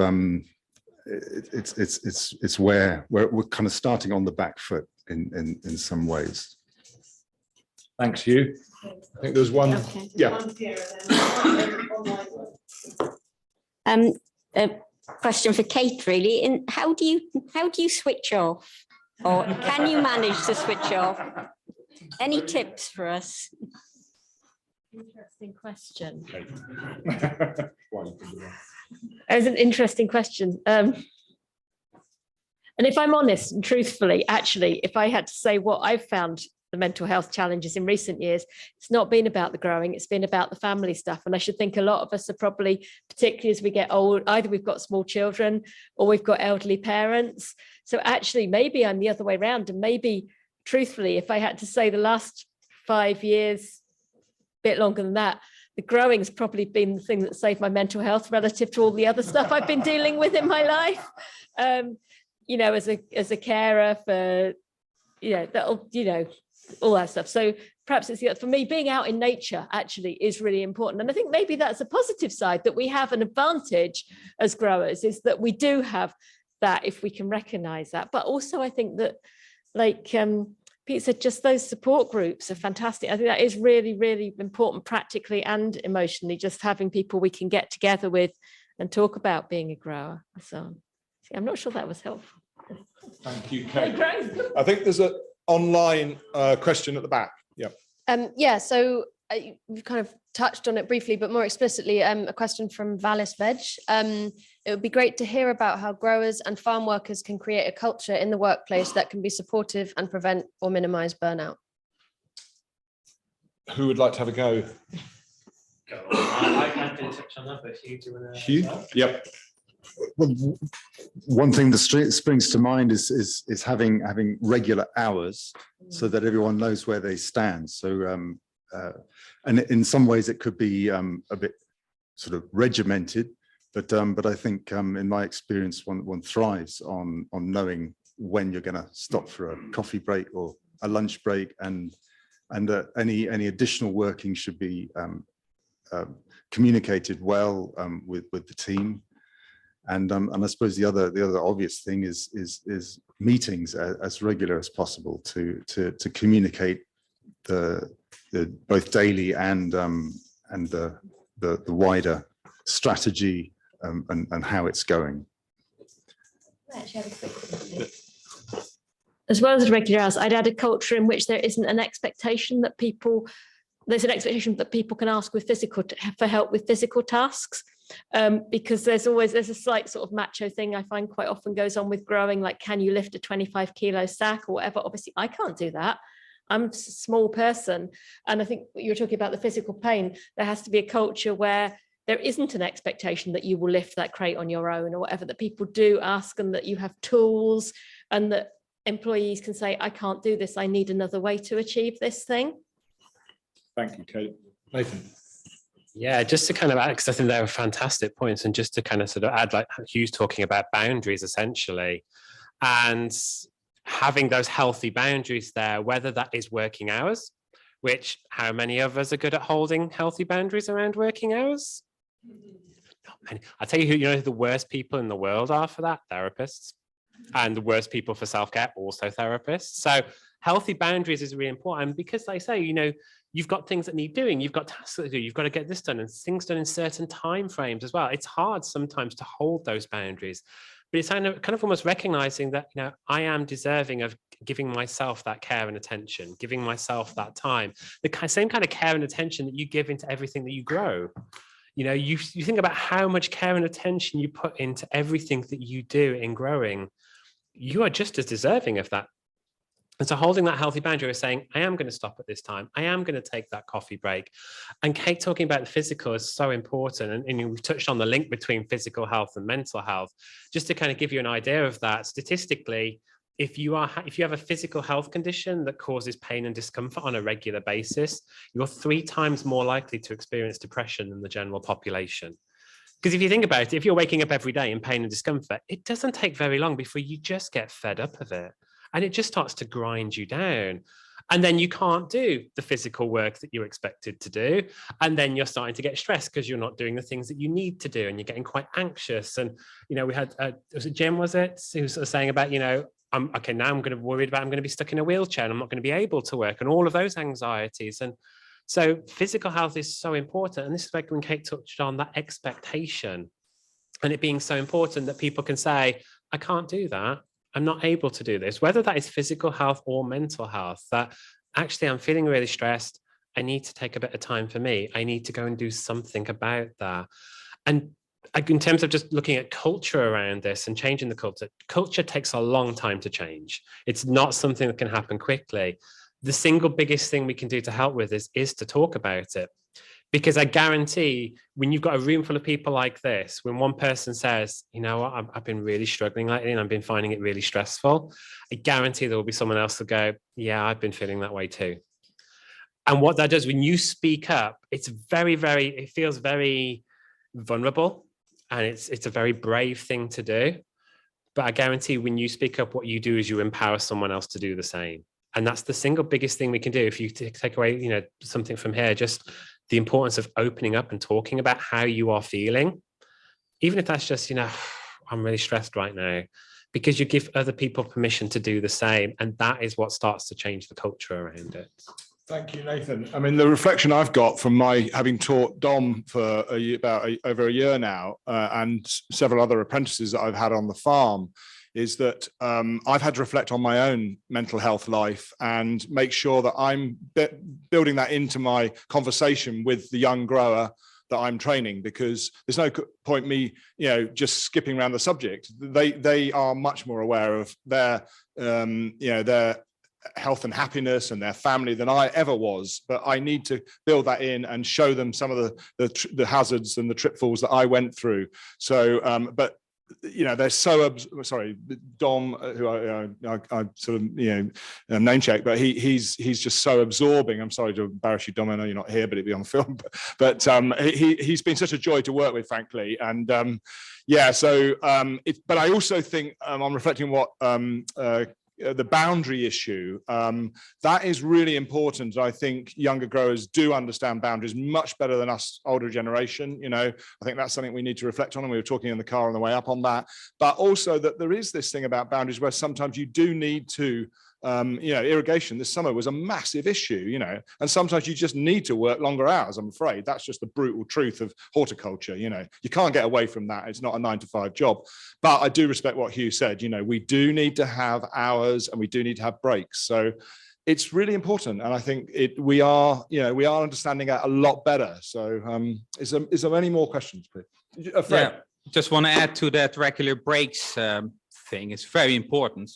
it's where we're kind of starting on the back foot in some ways. Thanks, Hugh. I think there's one. Okay. Yeah. A question for Kate, really. How do you switch off, or can you manage to switch off? Any tips for us? Interesting question. It's an interesting question. And if I'm honest and truthfully, actually, if I had to say what I've found the mental health challenges in recent years, it's not been about the growing, it's been about the family stuff. And I should think a lot of us are probably, particularly as we get old, either we've got small children or we've got elderly parents. So actually, maybe I'm the other way around. And maybe, truthfully, if I had to say the last 5 years, a bit longer than that, the growing has probably been the thing that saved my mental health relative to all the other stuff I've been dealing with in my life. You know, as a carer for, that'll, all that stuff. So perhaps it's for me, being out in nature actually is really important. And I think maybe that's a positive side, that we have an advantage as growers, is that we do have that if we can recognize that. But also I think that, like Pete said, just those support groups are fantastic. I think that is really, really important practically and emotionally, just having people we can get together with and talk about being a grower. So I'm not sure that was helpful. Thank you, Kate. I think there's an online question at the back. Yeah, so we've kind of touched on it briefly, but more explicitly, a question from Valis Veg. It would be great to hear about how growers and farm workers can create a culture in the workplace that can be supportive and prevent or minimise burnout. Who would like to have a go? I can touch on that, but Hugh, do you want to? Hugh? Yep. Well, one thing that springs to mind is having regular hours so that everyone knows where they stand. So, and in some ways it could be a bit sort of regimented, but I think in my experience, one thrives on knowing when you're going to stop for a coffee break or a lunch break, and any additional working should be communicated well with the team. And I suppose the other obvious thing is meetings as regular as possible to communicate the both daily and the wider strategy and how it's going. As well as regular hours, I'd add a culture in which there isn't an expectation that there's an expectation that people can ask for help with physical tasks. Because there's a slight sort of macho thing I find quite often goes on with growing, like, can you lift a 25 kilo sack or whatever? Obviously I can't do that. I'm a small person. And I think you're talking about the physical pain. There has to be a culture where there isn't an expectation that you will lift that crate on your own or whatever, that people do ask, and that you have tools, and that employees can say, I can't do this, I need another way to achieve this thing. Thank you, Kate. Nathan. Yeah, just to kind of add, because I think they were fantastic points, and just to kind of sort of add, like Hugh's talking about boundaries essentially, and having those healthy boundaries there, whether that is working hours, which how many of us are good at holding healthy boundaries around working hours? Not many. I'll tell you who the worst people in the world are for that: therapists. And the worst people for self-care, also therapists. So healthy boundaries is really important, because like I say, you've got things that need doing, you've got tasks to do, you've got to get this done, and things done in certain time frames as well. It's hard sometimes to hold those boundaries, but it's kind of almost recognizing that, I am deserving of giving myself that care and attention, giving myself that time, the same kind of care and attention that you give into everything that you grow. You think about how much care and attention you put into everything that you do in growing. You are just as deserving of that. And so holding that healthy boundary is saying, I am going to stop at this time. I am going to take that coffee break. And Kate talking about the physical is so important. And we've touched on the link between physical health and mental health. Just to kind of give you an idea of that, statistically, if you have a physical health condition that causes pain and discomfort on a regular basis, you're 3 times more likely to experience depression than the general population. Because if you think about it, if you're waking up every day in pain and discomfort, it doesn't take very long before you just get fed up of it. And it just starts to grind you down. And then you can't do the physical work that you're expected to do. And then you're starting to get stressed because you're not doing the things that you need to do. And you're getting quite anxious. And, we had, was it Jim, was it? Who was saying about, now I'm going to be worried about I'm going to be stuck in a wheelchair and I'm not going to be able to work, and all of those anxieties. And so physical health is so important. And this is like when Kate touched on that expectation, and it being so important that people can say, I can't do that. I'm not able to do this, whether that is physical health or mental health, that actually I'm feeling really stressed. I need to take a bit of time for me. I need to go and do something about that. And in terms of just looking at culture around this and changing the culture takes a long time to change. It's not something that can happen quickly. the single biggest thing we can do to help with is to talk about it. Because I guarantee when you've got a room full of people like this, when one person says, you know what, I've been really struggling lately and I've been finding it really stressful, I guarantee there will be someone else who'll go, yeah, I've been feeling that way too. And what that does, when you speak up, it's it feels very vulnerable, and it's a very brave thing to do. But I guarantee when you speak up, what you do is you empower someone else to do the same. And that's the single biggest thing we can do. If you take away, you know, something from here, just the importance of opening up and talking about how you are feeling, even if that's just, you know, I'm really stressed right now, because you give other people permission to do the same. And that is what starts to change the culture around it. Thank you, Nathan. I mean, the reflection I've got from my having taught Dom for over a year now, and several other apprentices that I've had on the farm, is that I've had to reflect on my own mental health life and make sure that I'm building that into my conversation with the young grower that I'm training, because there's no point me, you know, just skipping around the subject. They are much more aware of their, you know, their health and happiness and their family than I ever was. But I need to build that in and show them some of the hazards and the pitfalls that I went through. So, but you know, they're so sorry, Dom, who I sort of, you know, name check, but he's just so absorbing. I'm sorry to embarrass you, Dom. I know you're not here, but it'd be on film. But he's been such a joy to work with, frankly. And yeah, so but I also think I'm reflecting what the boundary issue, that is really important. I think younger growers do understand boundaries much better than us older generation. You know, I think that's something we need to reflect on, and we were talking in the car on the way up on that. But also that there is this thing about boundaries where sometimes you do need to, you know, irrigation this summer was a massive issue, you know, and sometimes you just need to work longer hours. I'm afraid that's just the brutal truth of horticulture. You know, you can't get away from that. It's not a 9-to-5 job. But I do respect what Hugh said. You know, we do need to have hours and we do need to have breaks. So it's really important. And I think we are understanding that a lot better. So is there any more questions, please? Fred? Yeah, just want to add to that regular breaks thing. It's very important.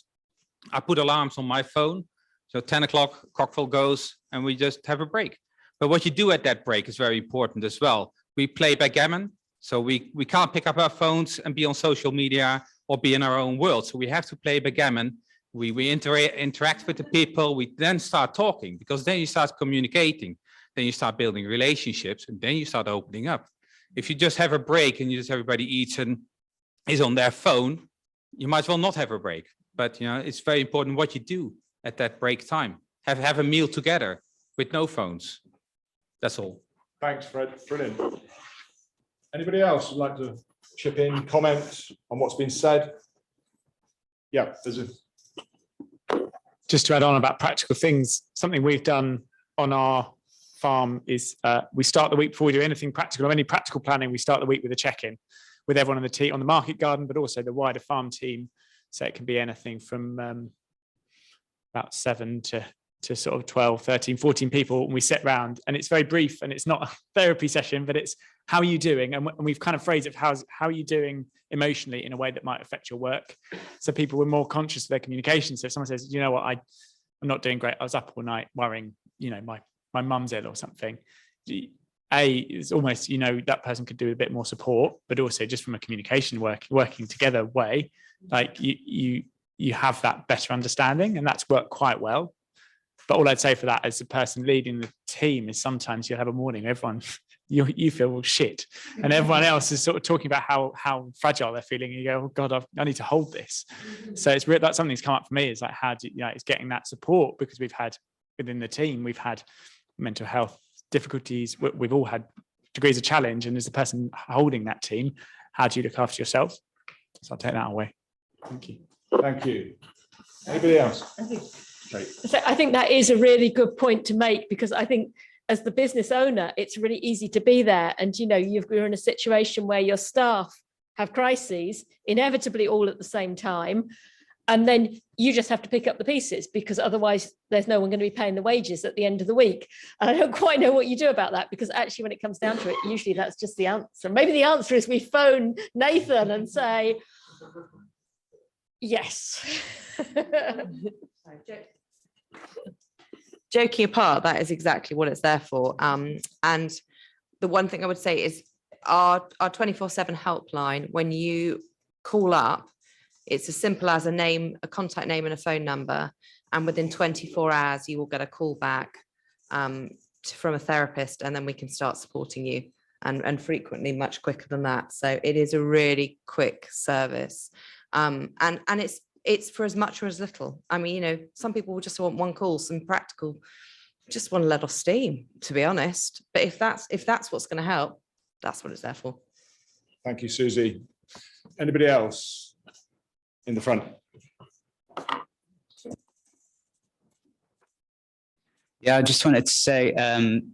I put alarms on my phone. So 10 o'clock, cocktail goes, and we just have a break. But what you do at that break is very important as well. We play backgammon. So we can't pick up our phones and be on social media or be in our own world. So we have to play backgammon. We interact with the people. We then start talking, because then you start communicating. Then you start building relationships, and then you start opening up. If you just have a break and everybody eats and is on their phone, you might as well not have a break. But you know, it's very important what you do at that break time. Have a meal together with no phones. That's all. Thanks, Fred. Brilliant. Anybody else would like to chip in, comment on what's been said? Yeah, there's a. Just to add on about practical things, something we've done on our farm is we start the week before we do anything practical or any practical planning. We start the week with a check-in with everyone on the team, on the market garden, but also the wider farm team. So it can be anything from about 7 to sort of 12, 13, 14 people. And we sit round, and it's very brief, and it's not a therapy session, but it's how are you doing? And we've kind of phrased it, how are you doing emotionally in a way that might affect your work? So people were more conscious of their communication. So if someone says, you know what, I'm not doing great, I was up all night worrying, you know, my mum's ill or something. It's almost, you know, that person could do a bit more support, but also just from a communication working together way, like you have that better understanding, and that's worked quite well. But all I'd say for that as the person leading the team is sometimes you'll have a morning, everyone, you feel shit, and everyone else is sort of talking about how fragile they're feeling. And you go, oh God, I need to hold this. So it's real, that's something that's come up for me, is like how do you know, it's getting that support, because we've had within the team, we've had mental health difficulties. We've all had degrees of challenge, and as the person holding that team, how do you look after yourself? So I'll take that away. Thank you. Thank you. Anybody else? So I think that is a really good point to make, because I think as the business owner, it's really easy to be there. And, you know, you're in a situation where your staff have crises, inevitably all at the same time. And then you just have to pick up the pieces, because otherwise there's no one going to be paying the wages at the end of the week. And I don't quite know what you do about that, because actually when it comes down to it, usually that's just the answer. Maybe the answer is we phone Nathan and say, yes. joking apart, that is exactly what it's there for. And the one thing I would say is our 24/7 helpline, when you call up, it's as simple as a contact name and a phone number. And within 24 hours, you will get a call back from a therapist, and then we can start supporting you, and frequently much quicker than that. So it is a really quick service. And it's for as much or as little. I mean, you know, some people will just want one call, some practical, just want to let off steam, to be honest. But if that's what's going to help, that's what it's there for. Thank you, Suzy. Anybody else in the front? Yeah, I just wanted to say,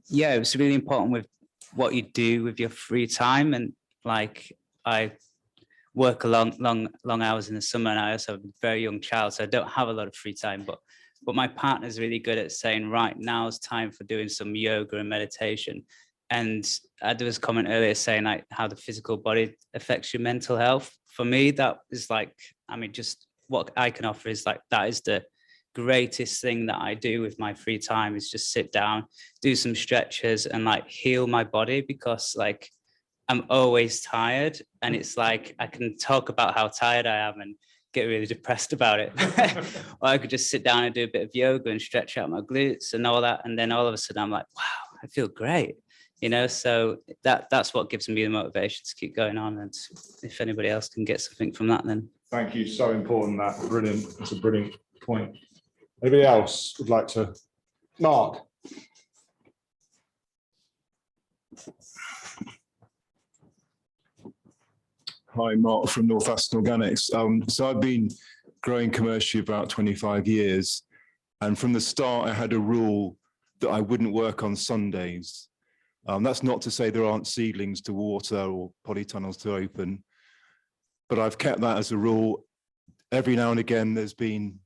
yeah, it was really important with what you do with your free time. And like, I work a long hours in the summer, and I also have a very young child, so I don't have a lot of free time. But my partner's really good at saying, right, now is time for doing some yoga and meditation. And there was a comment earlier saying like how the physical body affects your mental health. For me, that is like, I mean, just what I can offer is like, that is the greatest thing that I do with my free time, is just sit down, do some stretches and like heal my body, because like I'm always tired, and it's like I can talk about how tired I am and get really depressed about it. Or I could just sit down and do a bit of yoga and stretch out my glutes and all that, and then all of a sudden I'm like, wow, I feel great, you know. So that's what gives me the motivation to keep going on. And if anybody else can get something from that, then Thank you, so important. That brilliant. That's a brilliant point. Anybody else would like to? Mark. Hi, Mark from Northwestern Organics. So I've been growing commercially about 25 years. And from the start, I had a rule that I wouldn't work on Sundays. That's not to say there aren't seedlings to water or polytunnels to open, but I've kept that as a rule. Every now and again, there's been,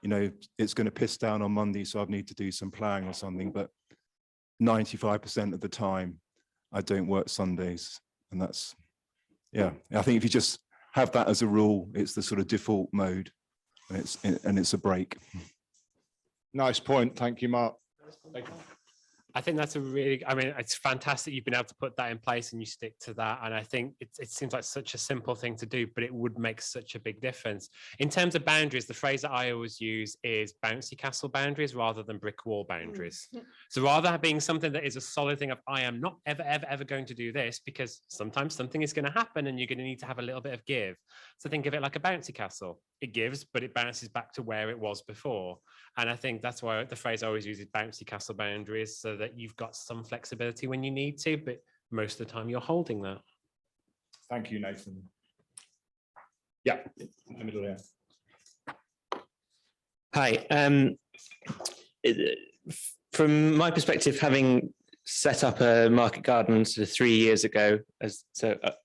you know, it's going to piss down on Monday, so I need to do some ploughing or something, but 95% of the time, I don't work Sundays. And that's, yeah, I think if you just have that as a rule, it's the sort of default mode, and it's a break. Nice point. Thank you, Mark. Thank you. I think that's a really, I mean, it's fantastic you've been able to put that in place and you stick to that. And I think it seems like such a simple thing to do, but it would make such a big difference. In terms of boundaries, the phrase that I always use is bouncy castle boundaries rather than brick wall boundaries. So rather than being something that is a solid thing of, I am not ever going to do this, because sometimes something is going to happen and you're going to need to have a little bit of give. So think of it like a bouncy castle. It gives, but it bounces back to where it was before. And I think that's why the phrase I always use is bouncy castle boundaries, so that you've got some flexibility when you need to, but most of the time you're holding that. Thank you, Nathan. Yeah, in the middle here. Hi. From my perspective, having set up a market garden sort of 3 years ago as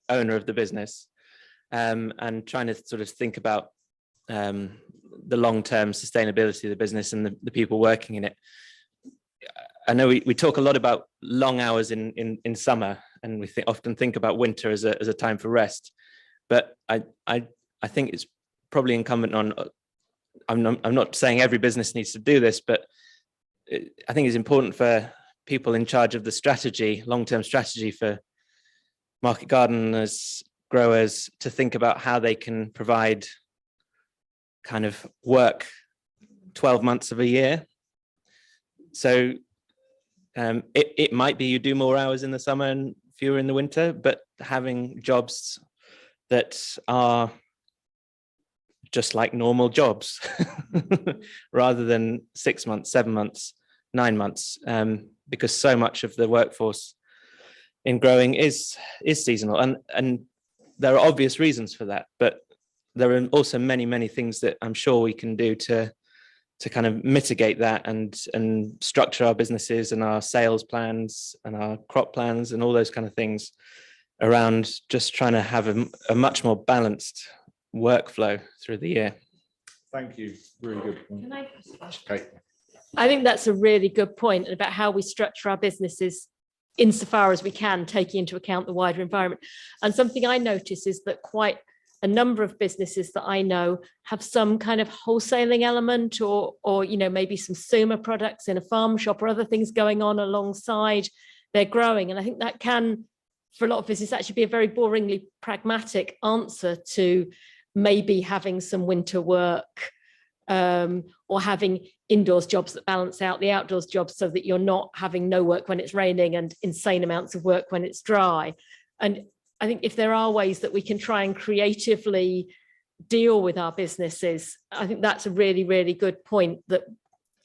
owner of the business, and trying to sort of think about the long-term sustainability of the business and the people working in it. I know we talk a lot about long hours in summer, and we often think about winter as a time for rest. But I think it's probably incumbent on, I'm not saying every business needs to do this, but I think it's important for people in charge of the strategy, long-term strategy for market gardeners, growers, to think about how they can provide kind of work 12 months of a year. So it might be you do more hours in the summer and fewer in the winter, but having jobs that are just like normal jobs rather than 6 months, 7 months, 9 months, because so much of the workforce in growing is seasonal, and there are obvious reasons for that, but there are also many things that I'm sure we can do to kind of mitigate that and structure our businesses and our sales plans and our crop plans and all those kind of things around just trying to have a much more balanced workflow through the year. Thank you. Really good point. Can I? Okay. I think that's a really good point about how we structure our businesses insofar as we can, taking into account the wider environment. And something I notice is that quite a number of businesses that I know have some kind of wholesaling element or maybe some SUMA products in a farm shop or other things going on alongside their growing. And I think that can, for a lot of business, actually be a very boringly pragmatic answer to maybe having some winter work or having indoors jobs that balance out the outdoors jobs so that you're not having no work when it's raining and insane amounts of work when it's dry. And I think if there are ways that we can try and creatively deal with our businesses, I think that's a really, really good point, that,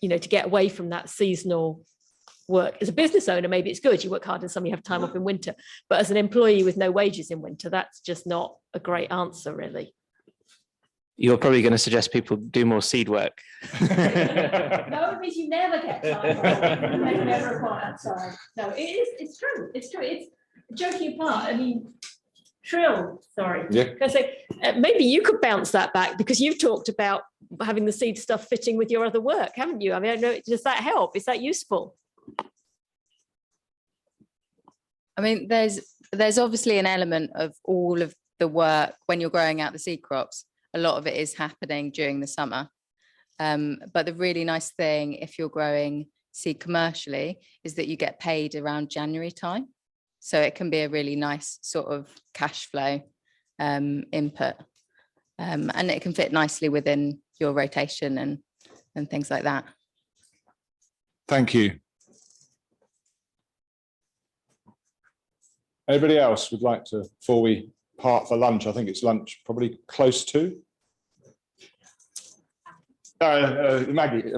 to get away from that seasonal work. As a business owner, maybe it's good, you work hard in summer, you have time off in winter, but as an employee with no wages in winter, that's just not a great answer, really. You're probably going to suggest people do more seed work. No, it means you never get time off. You never quite outside. No, it's true. It's true. It's joking apart. I mean, Trill, sorry. Yeah. I say, maybe you could bounce that back, because you've talked about having the seed stuff fitting with your other work, haven't you? I mean, I don't know, does that help? Is that useful? I mean, there's obviously an element of all of the work when you're growing out the seed crops. A lot of it is happening during the summer. But the really nice thing, if you're growing seed commercially, is that you get paid around January time. So it can be a really nice sort of cash flow input. And it can fit nicely within your rotation and things like that. Thank you. Anybody else would like to, before we part for lunch? I think it's lunch probably close to. Maggie.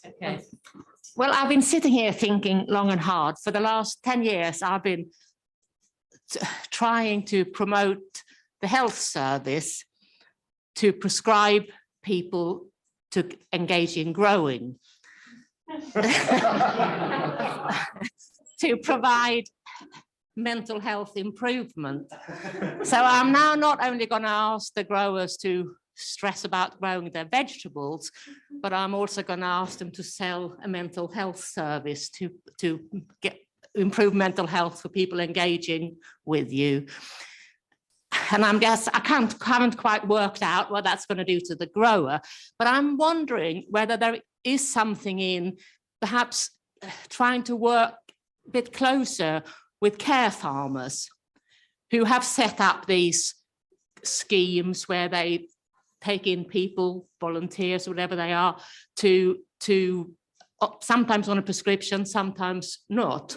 Okay. Well, I've been sitting here thinking long and hard. For the last 10 years, I've been trying to promote the health service to prescribe people to engage in growing, to provide mental health improvement. So I'm now not only going to ask the growers to stress about growing their vegetables, but I'm also going to ask them to sell a mental health service to improve mental health for people engaging with you. And haven't quite worked out what that's going to do to the grower, but I'm wondering whether there is something in perhaps trying to work a bit closer with care farmers who have set up these schemes where they take in people, volunteers, whatever they are, to sometimes on a prescription, sometimes not.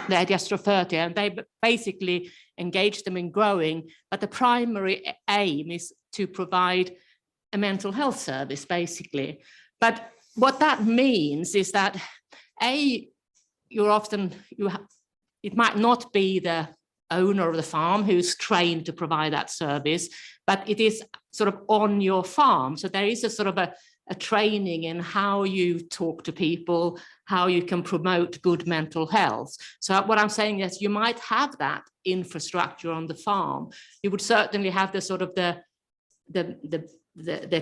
They're just referred to, and they basically engage them in growing, but the primary aim is to provide a mental health service, basically. But what that means is that, it might not be the owner of the farm who's trained to provide that service, but it is sort of on your farm. So there is a sort of a training in how you talk to people, how you can promote good mental health. So what I'm saying is you might have that infrastructure on the farm. You would certainly have the sort of the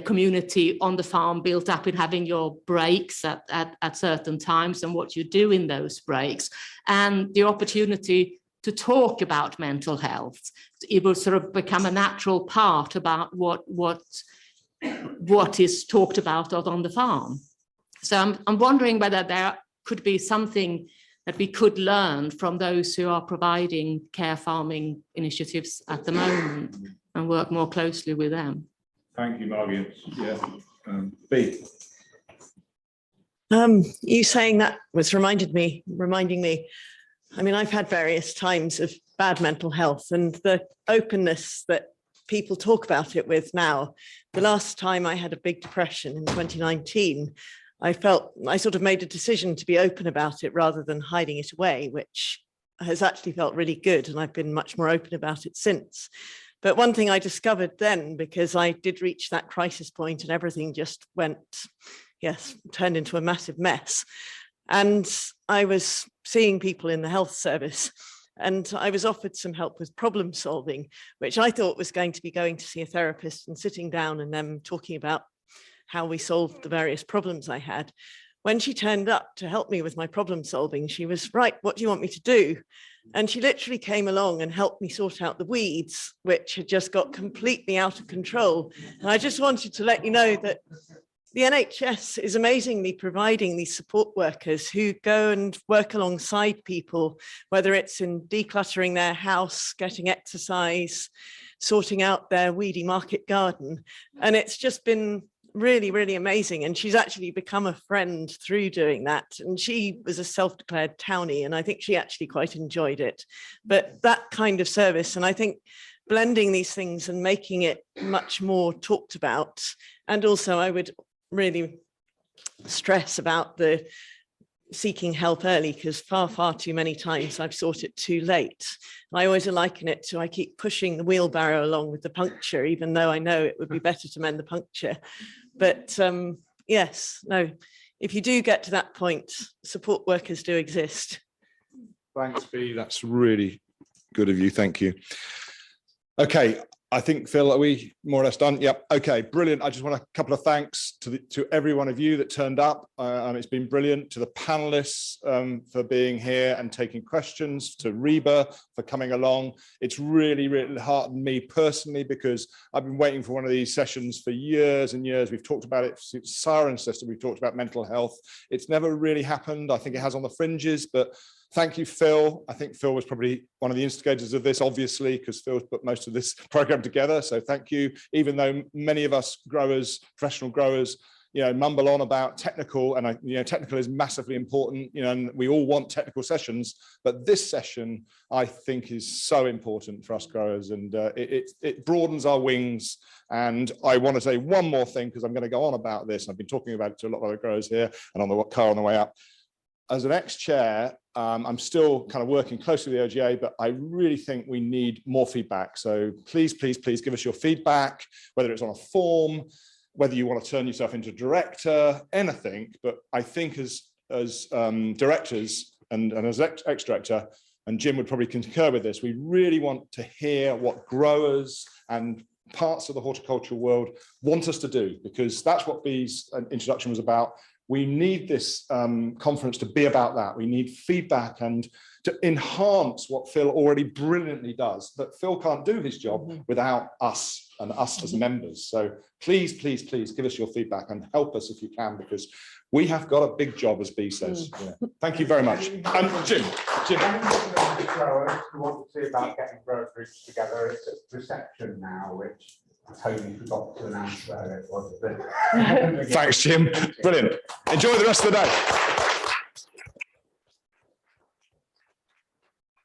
community on the farm built up in having your breaks at certain times and what you do in those breaks, and the opportunity to talk about mental health. It will sort of become a natural part about what is talked about on the farm. So I'm wondering whether there could be something that we could learn from those who are providing care farming initiatives at the moment and work more closely with them. Thank you, Margie. Yeah. B. You saying that was reminding me, I mean, I've had various times of bad mental health, and the openness that people talk about it with now. The last time I had a big depression in 2019, I sort of made a decision to be open about it rather than hiding it away, which has actually felt really good. And I've been much more open about it since. But one thing I discovered then, because I did reach that crisis point and everything just turned into a massive mess. And I was seeing people in the health service, and I was offered some help with problem solving, which I thought was going to be going to see a therapist and sitting down and them talking about how we solved the various problems I had. when she turned up to help me with my problem solving, she was, right, what do you want me to do? And she literally came along and helped me sort out the weeds, which had just got completely out of control. And I just wanted to let you know that the NHS is amazingly providing these support workers who go and work alongside people, whether it's in decluttering their house, getting exercise, sorting out their weedy market garden. And it's just been really, really amazing. And she's actually become a friend through doing that. And she was a self-declared townie, and I think she actually quite enjoyed it. But that kind of service, and I think blending these things and making it much more talked about. And also I would really stress about the seeking help early, because far too many times I've sought it too late. I always liken it to, I keep pushing the wheelbarrow along with the puncture, even though I know it would be better to mend the puncture. But yes, no, if you do get to that point, support workers do exist. Thanks, Bea. That's really good of you. Thank you. Okay, I think, Phil, are we more or less done? Yep. Okay, brilliant. I just want a couple of thanks to every one of you that turned up. It's been brilliant. To the panelists for being here and taking questions, to Reba for coming along. It's really, really heartened me personally, because I've been waiting for one of these sessions for years and years. We've talked about it since Siren's Sister. We've talked about mental health. It's never really happened. I think it has on the fringes, but thank you, Phil. I think Phil was probably one of the instigators of this, obviously, because Phil's put most of this program together. So thank you. Even though many of us growers, professional growers, mumble on about technical, and technical is massively important, and we all want technical sessions, but this session I think is so important for us growers, and it broadens our wings. And I want to say one more thing, because I'm going to go on about this. I've been talking about it to a lot of other growers here and on the car on the way up. As an ex-chair, I'm still kind of working closely with the OGA, but I really think we need more feedback. So please, please, please give us your feedback, whether it's on a form, whether you want to turn yourself into director, anything. But I think as directors and as ex-director, and Jim would probably concur with this, we really want to hear what growers and parts of the horticultural world want us to do, because that's what Bea's introduction was about. We need this conference to be about that. We need feedback and to enhance what Phil already brilliantly does. But Phil can't do his job without us and us as members. So please, please, please give us your feedback and help us if you can, because we have got a big job, as Bea says. Thank you very much. And Jim. Growers who want to see about getting grower groups together, it's a reception now, which I totally forgot to announce where it was. Thanks, Jim. Brilliant. Enjoy the rest of the day.